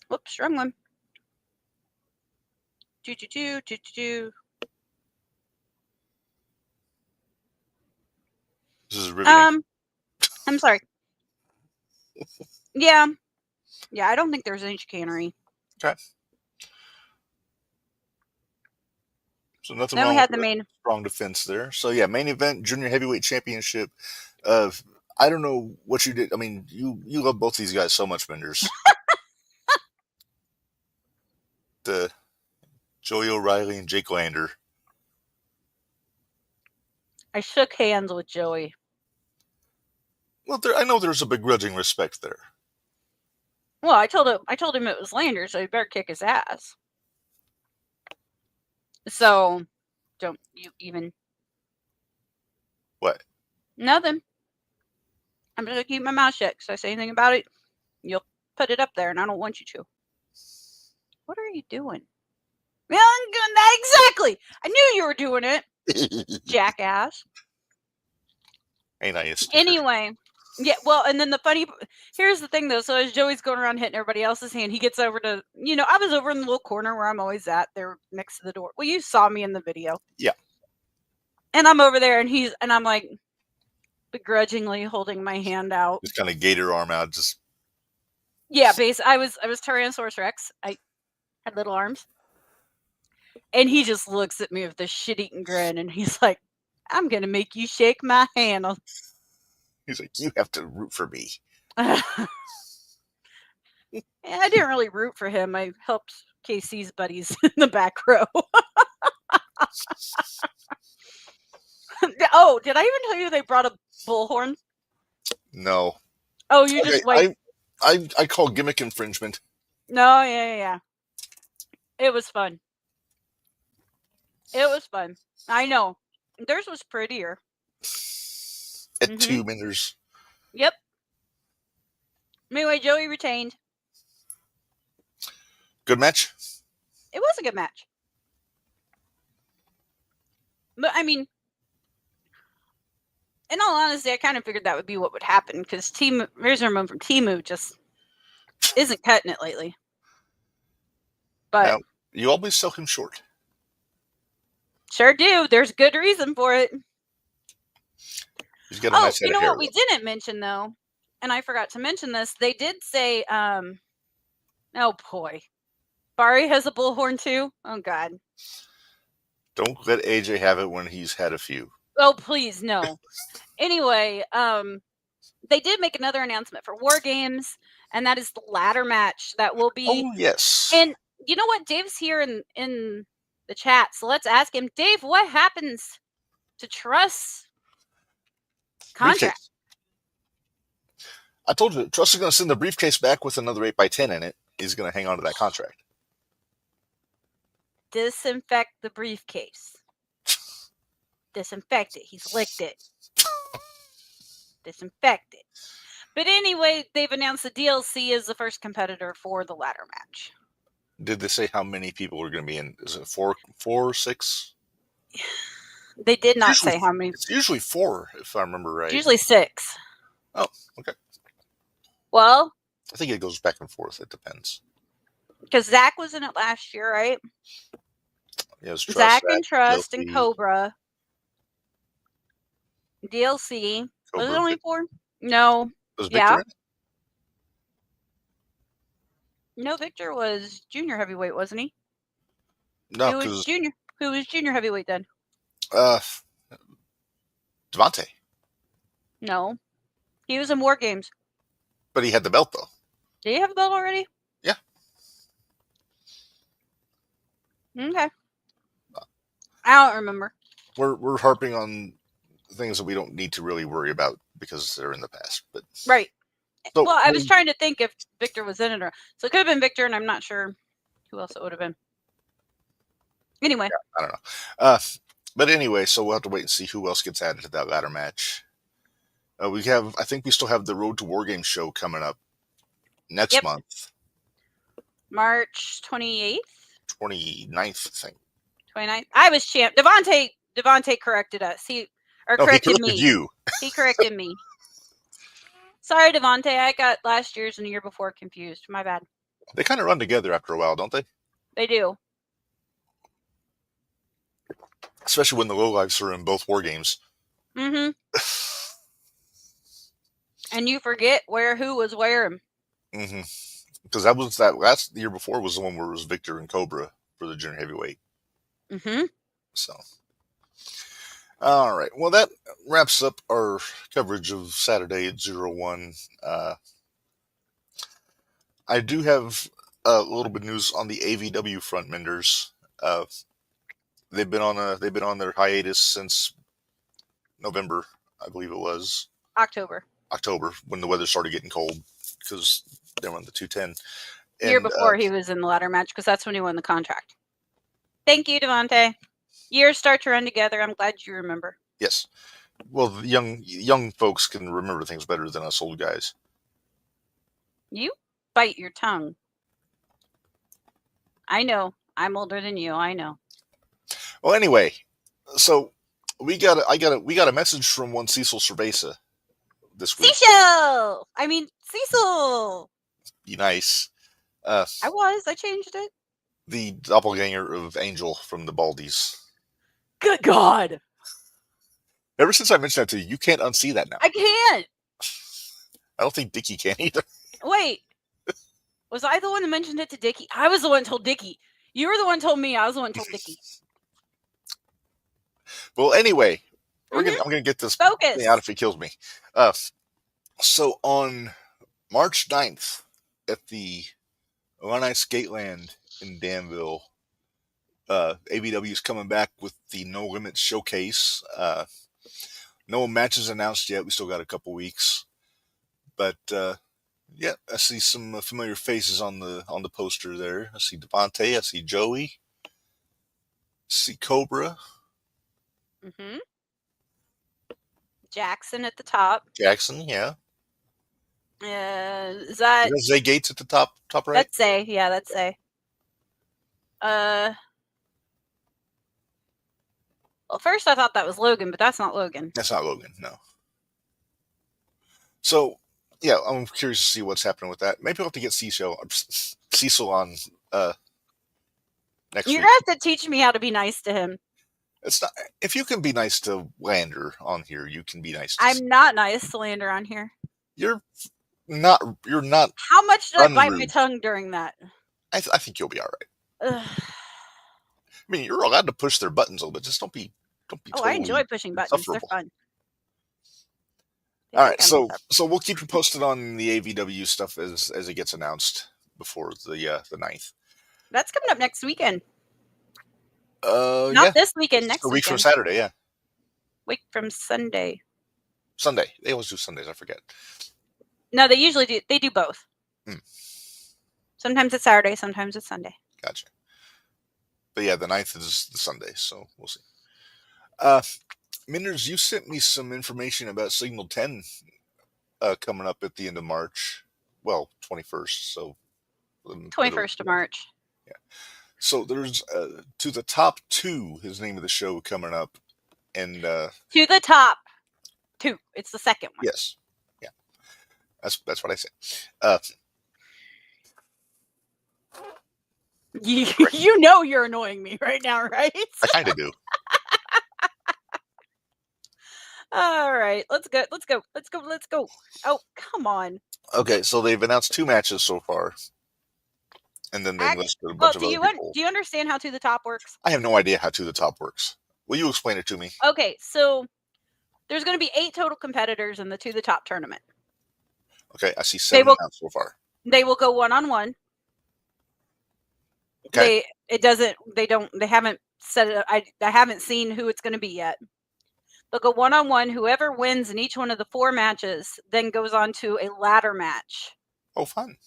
[SPEAKER 2] Whoops, wrong one. Do.
[SPEAKER 1] This is riveting.
[SPEAKER 2] I'm sorry. Yeah. Yeah, I don't think there's any chicanery.
[SPEAKER 1] Okay. So nothing
[SPEAKER 2] Then
[SPEAKER 1] wrong
[SPEAKER 2] we had
[SPEAKER 1] with
[SPEAKER 2] the main.
[SPEAKER 1] Strong defense there. So yeah, main event, junior heavyweight championship. I don't know what you did. I mean, you love both these guys so much, Minderz. The Joey O'Reilly and Jake Lander.
[SPEAKER 2] I shook hands with Joey.
[SPEAKER 1] Well, I know there's a begrudging respect there.
[SPEAKER 2] Well, I told him it was Lander, so he better kick his ass. So, don't you even...
[SPEAKER 1] What?
[SPEAKER 2] Nothing. I'm just going to keep my mouth shut, because if I say anything about it, you'll put it up there, and I don't want you to. What are you doing? Yeah, I'm doing that exactly! I knew you were doing it, jackass.
[SPEAKER 1] Ain't I a sticker?
[SPEAKER 2] Anyway, yeah, well, and then here's the thing, though. So as Joey's going around hitting everybody else's hand, he gets over to, I was over in the little corner where I'm always at, there next to the door. Well, you saw me in the video.
[SPEAKER 1] Yeah.
[SPEAKER 2] And I'm over there, and I'm like, begrudgingly holding my hand out.
[SPEAKER 1] Just kind of gator arm out, just...
[SPEAKER 2] Yeah, I was Tyrannosaurus Rex. I had little arms. And he just looks at me with this shit-eating grin, and he's like, I'm going to make you shake my hand.
[SPEAKER 1] He's like, you have to root for me.
[SPEAKER 2] Yeah, I didn't really root for him. I helped KC's buddies in the back row. Oh, did I even tell you they brought a bullhorn?
[SPEAKER 1] No.
[SPEAKER 2] Oh, you just wait.
[SPEAKER 1] I call gimmick infringement.
[SPEAKER 2] No, yeah. It was fun. It was fun. I know. Theirs was prettier.
[SPEAKER 1] At 2 Minderz.
[SPEAKER 2] Yep. Anyway, Joey retained.
[SPEAKER 1] Good match?
[SPEAKER 2] It was a good match. But, I mean, in all honesty, I kind of figured that would be what would happen, because Razor Ramon from Temu just isn't cutting it lately. But
[SPEAKER 1] now, you always sell him short.
[SPEAKER 2] Sure do. There's good reason for it.
[SPEAKER 1] He's got a nice head of hair,
[SPEAKER 2] what we didn't mention, though, and I forgot to mention this, they did say, oh boy, Barry has a bullhorn too? Oh, God.
[SPEAKER 1] Don't let AJ have it when he's had a few.
[SPEAKER 2] Oh, please, no. Anyway, they did make another announcement for War Games, and that is the ladder match that will be...
[SPEAKER 1] Oh, yes.
[SPEAKER 2] And you know what? Dave's here in the chat, so let's ask him. Dave, what happens to Truss' contract?
[SPEAKER 1] Briefcase. I told you, Truss is going to send the briefcase back with another 8x10 in it. He's going to hang on to that contract.
[SPEAKER 2] Disinfect the briefcase. Disinfect it. He's licked it. Disinfect it. But anyway, they've announced the DLC is the first competitor for the ladder match.
[SPEAKER 1] Did they say how many people are going to be in? Is it 4, 6?
[SPEAKER 2] They did not say how many.
[SPEAKER 1] It's usually 4, if I remember right.
[SPEAKER 2] It's usually 6.
[SPEAKER 1] Oh, okay.
[SPEAKER 2] Well,
[SPEAKER 1] I think it goes back and forth. It depends.
[SPEAKER 2] Because Zach was in it last year, right?
[SPEAKER 1] Yeah, it was
[SPEAKER 2] Zach and Trust
[SPEAKER 1] DLC.
[SPEAKER 2] and Cobra. DLC.
[SPEAKER 1] Cobra.
[SPEAKER 2] Was it only 4? No.
[SPEAKER 1] Was Victor in it?
[SPEAKER 2] No, Victor was junior heavyweight, wasn't he?
[SPEAKER 1] No,
[SPEAKER 2] Who was junior heavyweight then?
[SPEAKER 1] Devontae.
[SPEAKER 2] No. He was in War Games.
[SPEAKER 1] But he had the belt, though.
[SPEAKER 2] Did he have a belt already?
[SPEAKER 1] Yeah.
[SPEAKER 2] Okay. I don't remember.
[SPEAKER 1] We're harping on things that we don't need to really worry about because they're in the past. But
[SPEAKER 2] right.
[SPEAKER 1] So,
[SPEAKER 2] well, I was trying to think if Victor was in it or... So it could have been Victor, and I'm not sure who else it would have been. Anyway.
[SPEAKER 1] Yeah, I don't know. But anyway, so we'll have to wait and see who else gets added to that ladder match. I think we still have the Road to War Games show coming up next month.
[SPEAKER 2] March 28th?
[SPEAKER 1] 29th, I think.
[SPEAKER 2] 29th? I was champ. Devontae corrected us. Or
[SPEAKER 1] No, he
[SPEAKER 2] corrected
[SPEAKER 1] corrected
[SPEAKER 2] me.
[SPEAKER 1] you.
[SPEAKER 2] He corrected me. Sorry, Devontae. I got last year's and the year before confused. My bad.
[SPEAKER 1] They kind of run together after a while, don't they?
[SPEAKER 2] They do.
[SPEAKER 1] Especially when the lowlifes are in both war games.
[SPEAKER 2] Mm-hmm. And you forget who was where.
[SPEAKER 1] Mm-hmm. Because that last year before was the one where it was Victor and Cobra for the junior heavyweight.
[SPEAKER 2] Mm-hmm.
[SPEAKER 1] So, all right. Well, that wraps up our coverage of Saturday at 01. I do have a little bit of news on the AVW front, Minderz. They've been on their hiatus since November, I believe it was.
[SPEAKER 2] October,
[SPEAKER 1] when the weather started getting cold, because they were on the 210.
[SPEAKER 2] year before he was in the ladder match, because that's when he won the contract. Thank you, Devontae. Years start to run together. I'm glad you remember.
[SPEAKER 1] Yes. Well, the young folks can remember things better than us old guys.
[SPEAKER 2] You bite your tongue. I know. I'm older than you. I know.
[SPEAKER 1] Well, anyway, so we got a message from one Cecil Cerveza this week.
[SPEAKER 2] Cecil!
[SPEAKER 1] Be nice.
[SPEAKER 2] I changed it.
[SPEAKER 1] The doppelganger of Angel from the Baldies.
[SPEAKER 2] Good God!
[SPEAKER 1] Ever since I mentioned that to you, you can't unsee that now.
[SPEAKER 2] I can't.
[SPEAKER 1] I don't think Dickie can either.
[SPEAKER 2] Wait. Was I the one that mentioned it to Dickie? I was the one that told Dickie. You were the one that told me. I was the one that told Dickie.
[SPEAKER 1] Well, anyway, I'm gonna get this thing out if it kills me. So on March 9th at the Illini Skateland in Danville, AVW is coming back with the No Limits Showcase. No matches announced yet. We still got a couple weeks, but yeah, I see some familiar faces on the poster there. I see Devontae. I see Joey. I see Cobra.
[SPEAKER 2] Mm-hmm. Jackson at the top.
[SPEAKER 1] Jackson, yeah.
[SPEAKER 2] Is that
[SPEAKER 1] Zay Gates at the top right?
[SPEAKER 2] That's Zay. Yeah, that's Zay. Well, first I thought that was Logan, but that's not Logan.
[SPEAKER 1] That's not Logan, no. So, yeah, I'm curious to see what's happening with that. Maybe we'll have to get Cecil on next week.
[SPEAKER 2] You're going to have to teach me how to be nice to him.
[SPEAKER 1] It's not. If you can be nice to Lander on here, you can be nice to
[SPEAKER 2] I'm not nice to Lander on here.
[SPEAKER 1] You're not.
[SPEAKER 2] How much did I bite my tongue during that?
[SPEAKER 1] I think you'll be all right. I mean, you're allowed to push their buttons a little bit. Just don't be totally
[SPEAKER 2] I enjoy pushing buttons. They're fun.
[SPEAKER 1] All right, so we'll keep you posted on the AVW stuff as it gets announced before the 9th.
[SPEAKER 2] That's coming up next weekend. Not this weekend, next weekend.
[SPEAKER 1] A week from Saturday, yeah.
[SPEAKER 2] Week from Sunday.
[SPEAKER 1] Sunday. They always do Sundays, I forget.
[SPEAKER 2] No, they usually do. They do both. Sometimes it's Saturday, sometimes it's Sunday.
[SPEAKER 1] Gotcha. But yeah, the 9th is the Sunday, so we'll see. Minderz, you sent me some information about Signal 10 coming up at the end of March. Well, 21st, so...
[SPEAKER 2] 21st of March.
[SPEAKER 1] Yeah. So there's To the Top 2 is the name of the show coming up. And To
[SPEAKER 2] the Top 2. It's the second one.
[SPEAKER 1] Yes. Yeah. That's what I said.
[SPEAKER 2] You know you're annoying me right now, right?
[SPEAKER 1] I kind of do.
[SPEAKER 2] All right, let's go. Oh, come on.
[SPEAKER 1] Okay, so they've announced 2 matches so far. And then they listed a bunch of other people.
[SPEAKER 2] Do you understand how To the Top works?
[SPEAKER 1] I have no idea how To the Top works. Will you explain it to me?
[SPEAKER 2] Okay, so there's going to be 8 total competitors in the To the Top tournament.
[SPEAKER 1] Okay, I see 7 announced so far.
[SPEAKER 2] They will go 1-on-1.
[SPEAKER 1] Okay.
[SPEAKER 2] They haven't set it up. I haven't seen who it's going to be yet. They'll go 1-on-1. Whoever wins in each one of the 4 matches then goes on to a ladder match.
[SPEAKER 1] Oh, fun.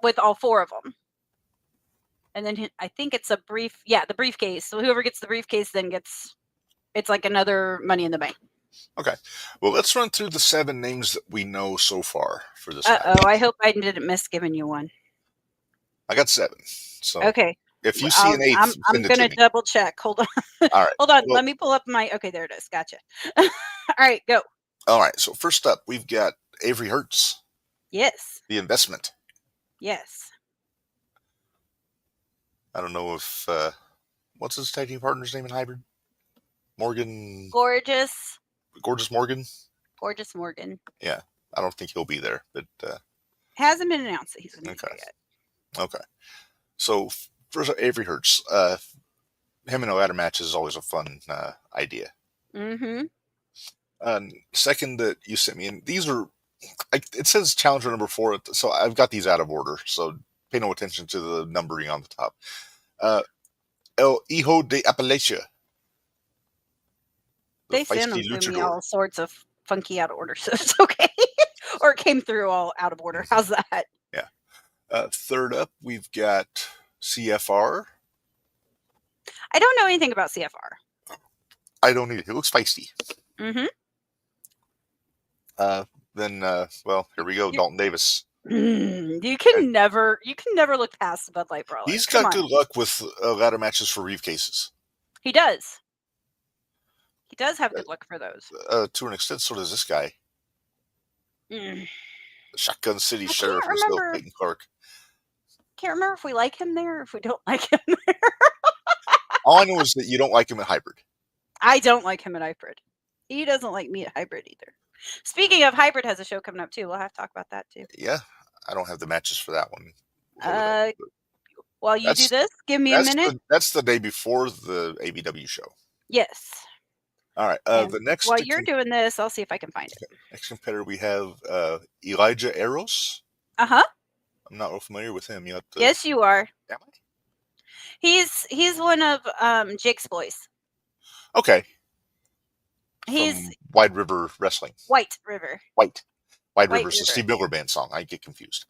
[SPEAKER 2] With all 4 of them. And then I think it's the briefcase. So whoever gets the briefcase then it's like another Money in the Bank.
[SPEAKER 1] Okay. Well, let's run through the 7 names that we know so far for this.
[SPEAKER 2] I hope I didn't miss giving you one.
[SPEAKER 1] I got 7. So
[SPEAKER 2] okay.
[SPEAKER 1] If you see an 8th,
[SPEAKER 2] I'm
[SPEAKER 1] send it
[SPEAKER 2] gonna
[SPEAKER 1] to me.
[SPEAKER 2] double check. Hold on.
[SPEAKER 1] All right.
[SPEAKER 2] Hold on.
[SPEAKER 1] Well,
[SPEAKER 2] Let me pull up my. Okay, there it is. Gotcha. All right, go.
[SPEAKER 1] all right. So first up, we've got Avery Hertz,
[SPEAKER 2] Yes.
[SPEAKER 1] the investment.
[SPEAKER 2] Yes.
[SPEAKER 1] I don't know if what's his tag team partner's name in hybrid? Morgan,
[SPEAKER 2] Gorgeous.
[SPEAKER 1] Gorgeous Morgan.
[SPEAKER 2] Gorgeous Morgan.
[SPEAKER 1] Yeah, I don't think he'll be there, but
[SPEAKER 2] Hasn't been announced that he's going to be there yet.
[SPEAKER 1] okay. So first, Avery Hertz. Him in a ladder match is always a fun idea.
[SPEAKER 2] Mm-hmm.
[SPEAKER 1] Second that you sent me, and these are, it says challenger number 4, so I've got these out of order, so pay no attention to the numbering on the top. El Hijo de Appalachia.
[SPEAKER 2] They sent them to me all sorts of funky out of order, so it's okay. Or it came through all out of order. How's that?
[SPEAKER 1] Yeah. Third up, we've got CFR.
[SPEAKER 2] I don't know anything about CFR.
[SPEAKER 1] I don't need it. It looks feisty.
[SPEAKER 2] Mm-hmm.
[SPEAKER 1] Then, well, here we go. Dalton Davis.
[SPEAKER 2] You can never look past the Bud Light Brawler.
[SPEAKER 1] He's got good luck with ladder matches for briefcases.
[SPEAKER 2] He does. He does have good luck for those.
[SPEAKER 1] To an extent, so does this guy.
[SPEAKER 2] Mm.
[SPEAKER 1] Shotgun City Sheriff himself, Peyton Clark.
[SPEAKER 2] Can't remember if we like him there or if we don't like him there.
[SPEAKER 1] All I know is that you don't like him at hybrid.
[SPEAKER 2] I don't like him at hybrid. He doesn't like me at hybrid either. Speaking of, hybrid has a show coming up too. We'll have to talk about that too.
[SPEAKER 1] Yeah, I don't have the matches for that one.
[SPEAKER 2] While you do this, give me a minute.
[SPEAKER 1] That's the day before the ABW show.
[SPEAKER 2] Yes.
[SPEAKER 1] All right. The next.
[SPEAKER 2] While you're doing this, I'll see if I can find it.
[SPEAKER 1] Next competitor we have Elijah Eros.
[SPEAKER 2] Uh-huh.
[SPEAKER 1] I'm not real familiar with him. You have to...
[SPEAKER 2] Yes, you are.
[SPEAKER 1] Am I?
[SPEAKER 2] He's one of Jake's boys.
[SPEAKER 1] Okay.
[SPEAKER 2] He's
[SPEAKER 1] from Wide River Wrestling.
[SPEAKER 2] White River.
[SPEAKER 1] Wide River. It's a Steve Miller Band song. I get confused.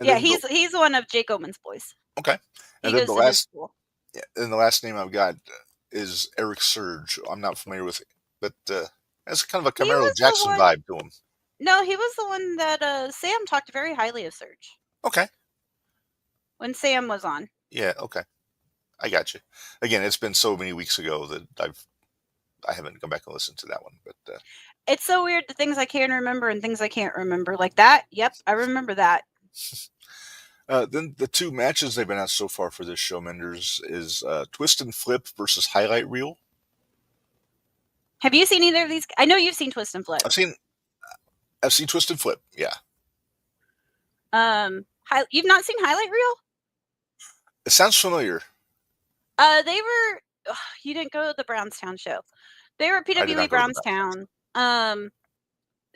[SPEAKER 2] Yeah, he's one of Jake Oman's boys.
[SPEAKER 1] Okay. And then the last name I've got is Eric Surge. I'm not familiar with it, but that's kind of a Camaro Jackson vibe to him.
[SPEAKER 2] No, he was the one that Sam talked very highly of Surge.
[SPEAKER 1] Okay.
[SPEAKER 2] When Sam was on.
[SPEAKER 1] Yeah, okay. I got you. Again, it's been so many weeks ago that I haven't gone back and listened to that one, but
[SPEAKER 2] it's so weird, the things I can remember and things I can't remember. Like that. Yep, I remember that.
[SPEAKER 1] Then the two matches they've been out so far for this show, Minderz, is Twist and Flip versus Highlight Reel.
[SPEAKER 2] Have you seen either of these? I know you've seen Twist and Flip.
[SPEAKER 1] I've seen Twist and Flip. Yeah.
[SPEAKER 2] You've not seen Highlight Reel?
[SPEAKER 1] It sounds familiar.
[SPEAKER 2] They were. You didn't go to the Brownstown show. They were at PWE Brownstown.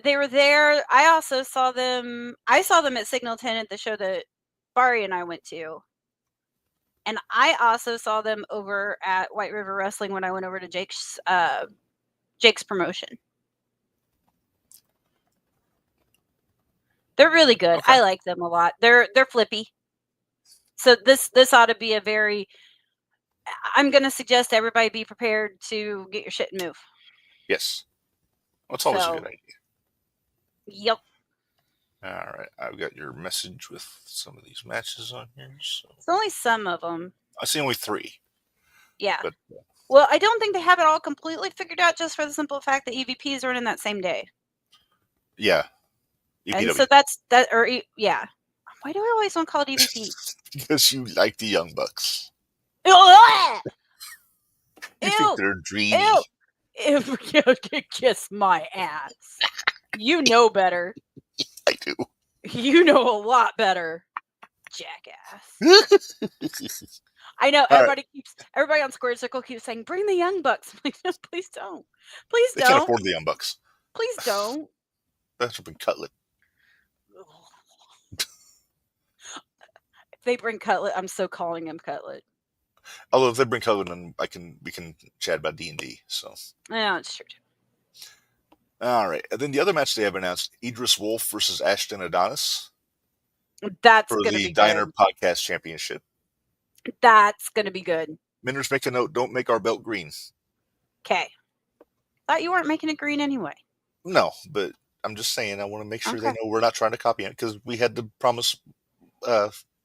[SPEAKER 2] They were there. I also saw them. I saw them at Signal 10 at the show that Bari and I went to. And I also saw them over at White River Wrestling when I went over to Jake's promotion. They're really good. Okay. I like them a lot. They're flippy. So this ought to be a very. I'm going to suggest everybody be prepared to get your shit and move.
[SPEAKER 1] Yes. Well, it's always a good idea.
[SPEAKER 2] Yep.
[SPEAKER 1] All right. I've got your message with some of these matches on here. So.
[SPEAKER 2] It's only some of them.
[SPEAKER 1] I see only 3.
[SPEAKER 2] Yeah.
[SPEAKER 1] But,
[SPEAKER 2] well, I don't think they have it all completely figured out just for the simple fact that EVP is running that same day.
[SPEAKER 1] Yeah.
[SPEAKER 2] EPW. And so that's that. Or yeah. Why do I always want to call it EVP?
[SPEAKER 1] Because you like the Young Bucks.
[SPEAKER 2] You
[SPEAKER 1] think they're dreamy.
[SPEAKER 2] Kiss my ass. You know better.
[SPEAKER 1] I do.
[SPEAKER 2] You know a lot better, jackass. I know everybody on Squared Circle keeps saying, "Bring the Young Bucks." I'm like, no, please don't. Please don't.
[SPEAKER 1] They can't afford the Young Bucks.
[SPEAKER 2] Please don't.
[SPEAKER 1] That's been Cutlet.
[SPEAKER 2] If they bring Cutlet, I'm so calling him Cutlet.
[SPEAKER 1] Although if they bring Cutlet, then we can chat about D&D. So
[SPEAKER 2] yeah, it's true.
[SPEAKER 1] All right, and then the other match they have announced: Idris Wolf versus Ashton Adonis.
[SPEAKER 2] That's
[SPEAKER 1] for the Diner Podcast Championship.
[SPEAKER 2] That's gonna be good.
[SPEAKER 1] Minderz, make a note: don't make our belt green.
[SPEAKER 2] Okay. Thought you weren't making it green anyway.
[SPEAKER 1] No, but I'm just saying I want to make sure they know we're not trying to copy it because we had to promise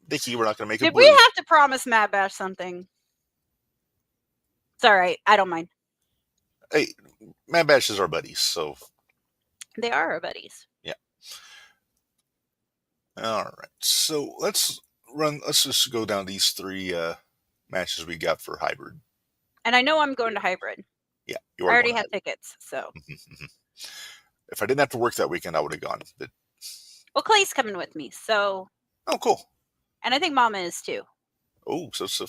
[SPEAKER 1] Dickie, we're not going to make it
[SPEAKER 2] Did
[SPEAKER 1] blue.
[SPEAKER 2] we have to promise Mad Bash something? It's all right. I don't mind.
[SPEAKER 1] Hey, Mad Bash is our buddies, so.
[SPEAKER 2] They are our buddies.
[SPEAKER 1] Yeah. All right. So let's just go down these 3 matches we got for hybrid.
[SPEAKER 2] And I know I'm going to hybrid.
[SPEAKER 1] Yeah.
[SPEAKER 2] I already had tickets, so.
[SPEAKER 1] If I didn't have to work that weekend, I would have gone. But...
[SPEAKER 2] Well, Clay's coming with me, so.
[SPEAKER 1] Oh, cool.
[SPEAKER 2] And I think Mama is too.
[SPEAKER 1] Oh, so it's a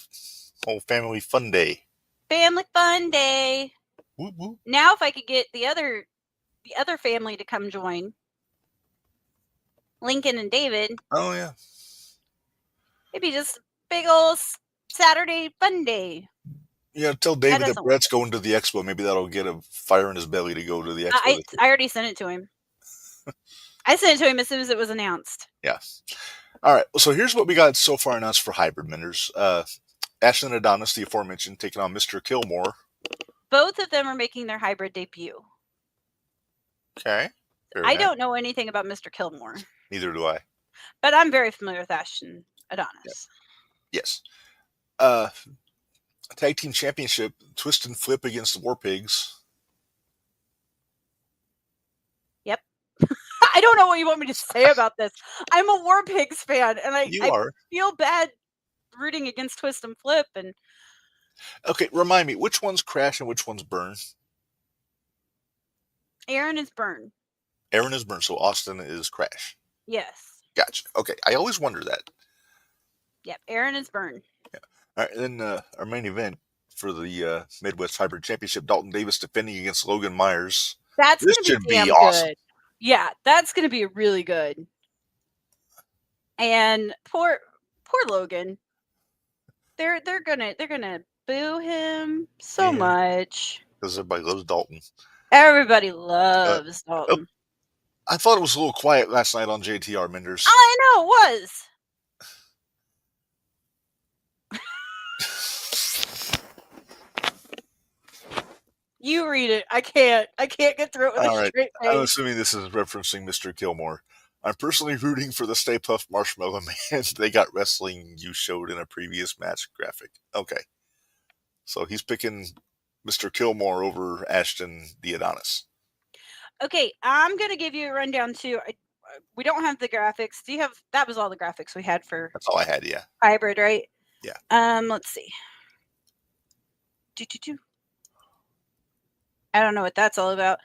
[SPEAKER 1] whole family fun day.
[SPEAKER 2] Family fun day.
[SPEAKER 1] Whoop, whoop.
[SPEAKER 2] Now, if I could get the other family to come join, Lincoln and David.
[SPEAKER 1] Oh yeah.
[SPEAKER 2] It'd be just big old Saturday fun day.
[SPEAKER 1] Yeah, tell David that Brett's going to the expo. Maybe that'll get a fire in his belly to go to the expo.
[SPEAKER 2] I already sent it to him. I sent it to him as soon as it was announced.
[SPEAKER 1] Yeah. All right. So here's what we got so far announced for hybrid Minderz. Ashton and Adonis, the aforementioned, taking on Mr. Kilmore.
[SPEAKER 2] Both of them are making their hybrid debut.
[SPEAKER 1] Okay.
[SPEAKER 2] I don't know anything about Mr. Kilmore.
[SPEAKER 1] Neither do I.
[SPEAKER 2] But I'm very familiar with Ashton Adonis.
[SPEAKER 1] Yep. Yes. Tag team championship, Twist and Flip against the War Pigs.
[SPEAKER 2] Yep. I don't know what you want me to say about this. I'm a War Pigs fan, and I feel bad rooting against Twist and Flip. And
[SPEAKER 1] okay, remind me, which one's Crash and which one's Burn?
[SPEAKER 2] Aaron is Burn.
[SPEAKER 1] Aaron is Burn, so Austin is Crash.
[SPEAKER 2] Yes.
[SPEAKER 1] Gotcha. Okay, I always wonder that.
[SPEAKER 2] Yep, Aaron is Burn.
[SPEAKER 1] Yeah. All right, and then our main event for the Midwest Hybrid Championship, Dalton Davis defending against Logan Myers.
[SPEAKER 2] That's going to be damn awesome. Good. Yeah, that's going to be really good. And poor Logan. They're gonna boo him so much
[SPEAKER 1] because everybody loves Dalton.
[SPEAKER 2] Everybody loves Dalton.
[SPEAKER 1] I thought it was a little quiet last night on JTR Minderz.
[SPEAKER 2] I know it was. You read it. I can't get through it with a straight face.
[SPEAKER 1] I'm assuming this is referencing Mr. Kilmore. I'm personally rooting for the Stay Puft Marshmallow Man. They got wrestling you showed in a previous match graphic. Okay. So he's picking Mr. Kilmore over Ashton the Adonis.
[SPEAKER 2] Okay, I'm going to give you a rundown too. We don't have the graphics. Do you have, that was all the graphics we had for.
[SPEAKER 1] That's all I had, yeah.
[SPEAKER 2] Hybrid, right?
[SPEAKER 1] Yeah.
[SPEAKER 2] Let's see. I don't know what that's all about.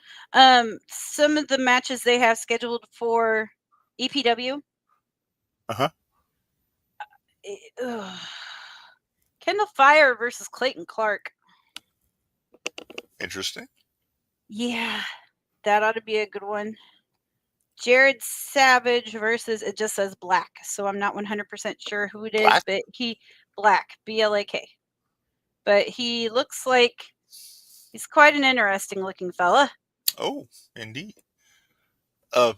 [SPEAKER 2] Some of the matches they have scheduled for EPW.
[SPEAKER 1] Uh-huh.
[SPEAKER 2] Kendall Fire versus Clayton Clark.
[SPEAKER 1] Interesting.
[SPEAKER 2] Yeah, that ought to be a good one. Jared Savage versus, it just says Black, so I'm not 100% sure who it is,
[SPEAKER 1] Black?
[SPEAKER 2] but Black, B-L-A-K. But he looks like he's quite an interesting looking fella.
[SPEAKER 1] Oh, indeed.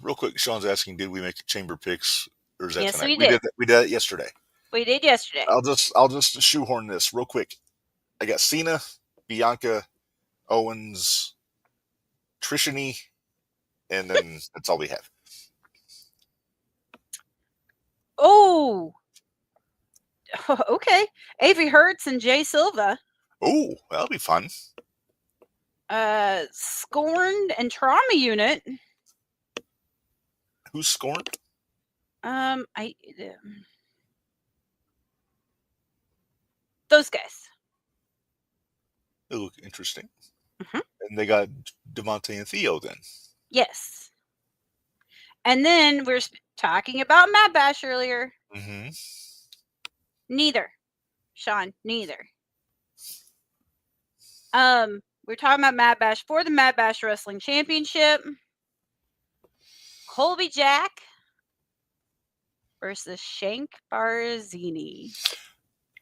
[SPEAKER 1] Real quick, Sean's asking, did we make chamber picks, or is that
[SPEAKER 2] yes,
[SPEAKER 1] tonight?
[SPEAKER 2] We did.
[SPEAKER 1] We did it yesterday.
[SPEAKER 2] We did yesterday.
[SPEAKER 1] I'll just shoehorn this real quick. I got Cena, Bianca, Owens, Trishani, and then that's all we have.
[SPEAKER 2] Oh, okay. Avery Hertz and Jay Silva.
[SPEAKER 1] Oh, that'll be fun.
[SPEAKER 2] Scorned and Trauma Unit.
[SPEAKER 1] Who's Scorned?
[SPEAKER 2] Those guys.
[SPEAKER 1] They look interesting.
[SPEAKER 2] Mm-hmm.
[SPEAKER 1] And they got Devontae and Theo then.
[SPEAKER 2] Yes. And then we're talking about Mad Bash earlier.
[SPEAKER 1] Mm-hmm.
[SPEAKER 2] Neither. Sean, neither. We're talking about Mad Bash for the Mad Bash Wrestling Championship. Colby Jack versus Shank Barzini.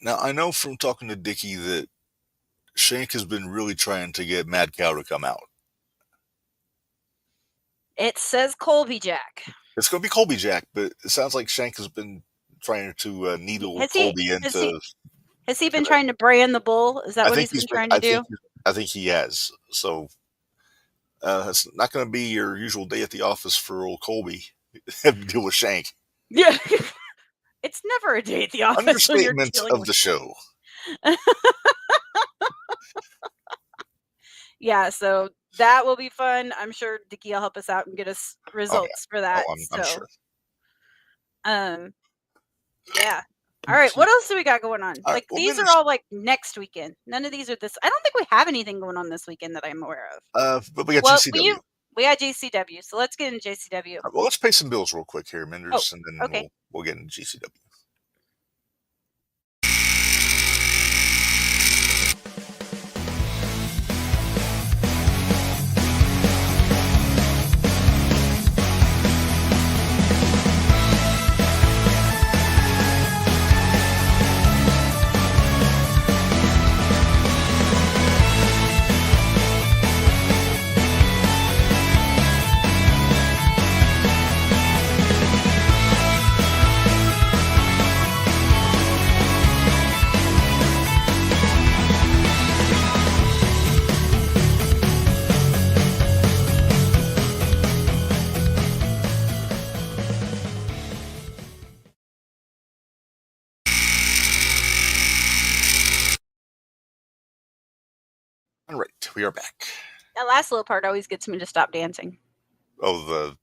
[SPEAKER 1] Now, I know from talking to Dickie that Shank has been really trying to get Mad Cow to come out.
[SPEAKER 2] It says Colby Jack.
[SPEAKER 1] It's going to be Colby Jack, but it sounds like Shank has been trying to needle Colby into...
[SPEAKER 2] Has he been trying to brand the bull? Is that what he's been trying to do?
[SPEAKER 1] I think he has. So it's not going to be your usual day at the office for old Colby. Have to deal with Shank.
[SPEAKER 2] Yeah. It's never a day at the office when you're
[SPEAKER 1] Understatement
[SPEAKER 2] dealing
[SPEAKER 1] of
[SPEAKER 2] with
[SPEAKER 1] the show.
[SPEAKER 2] Yeah, so that will be fun. I'm sure Dickie will help us out and get us results for that.
[SPEAKER 1] I'm sure.
[SPEAKER 2] Yeah. All right, what else do we got going on?
[SPEAKER 1] All right,
[SPEAKER 2] Like,
[SPEAKER 1] well,
[SPEAKER 2] these are all, like, next weekend. None of these are this I don't think we have anything going on this weekend that I'm aware of.
[SPEAKER 1] But we got
[SPEAKER 2] Well,
[SPEAKER 1] GCW.
[SPEAKER 2] we got GCW, so let's get into JCW.
[SPEAKER 1] Well, let's pay some bills real quick here, Minderz, and then
[SPEAKER 2] okay.
[SPEAKER 1] we'll get into GCW. All right, we are back.
[SPEAKER 2] That last little part always gets me to stop dancing.
[SPEAKER 1] Oh,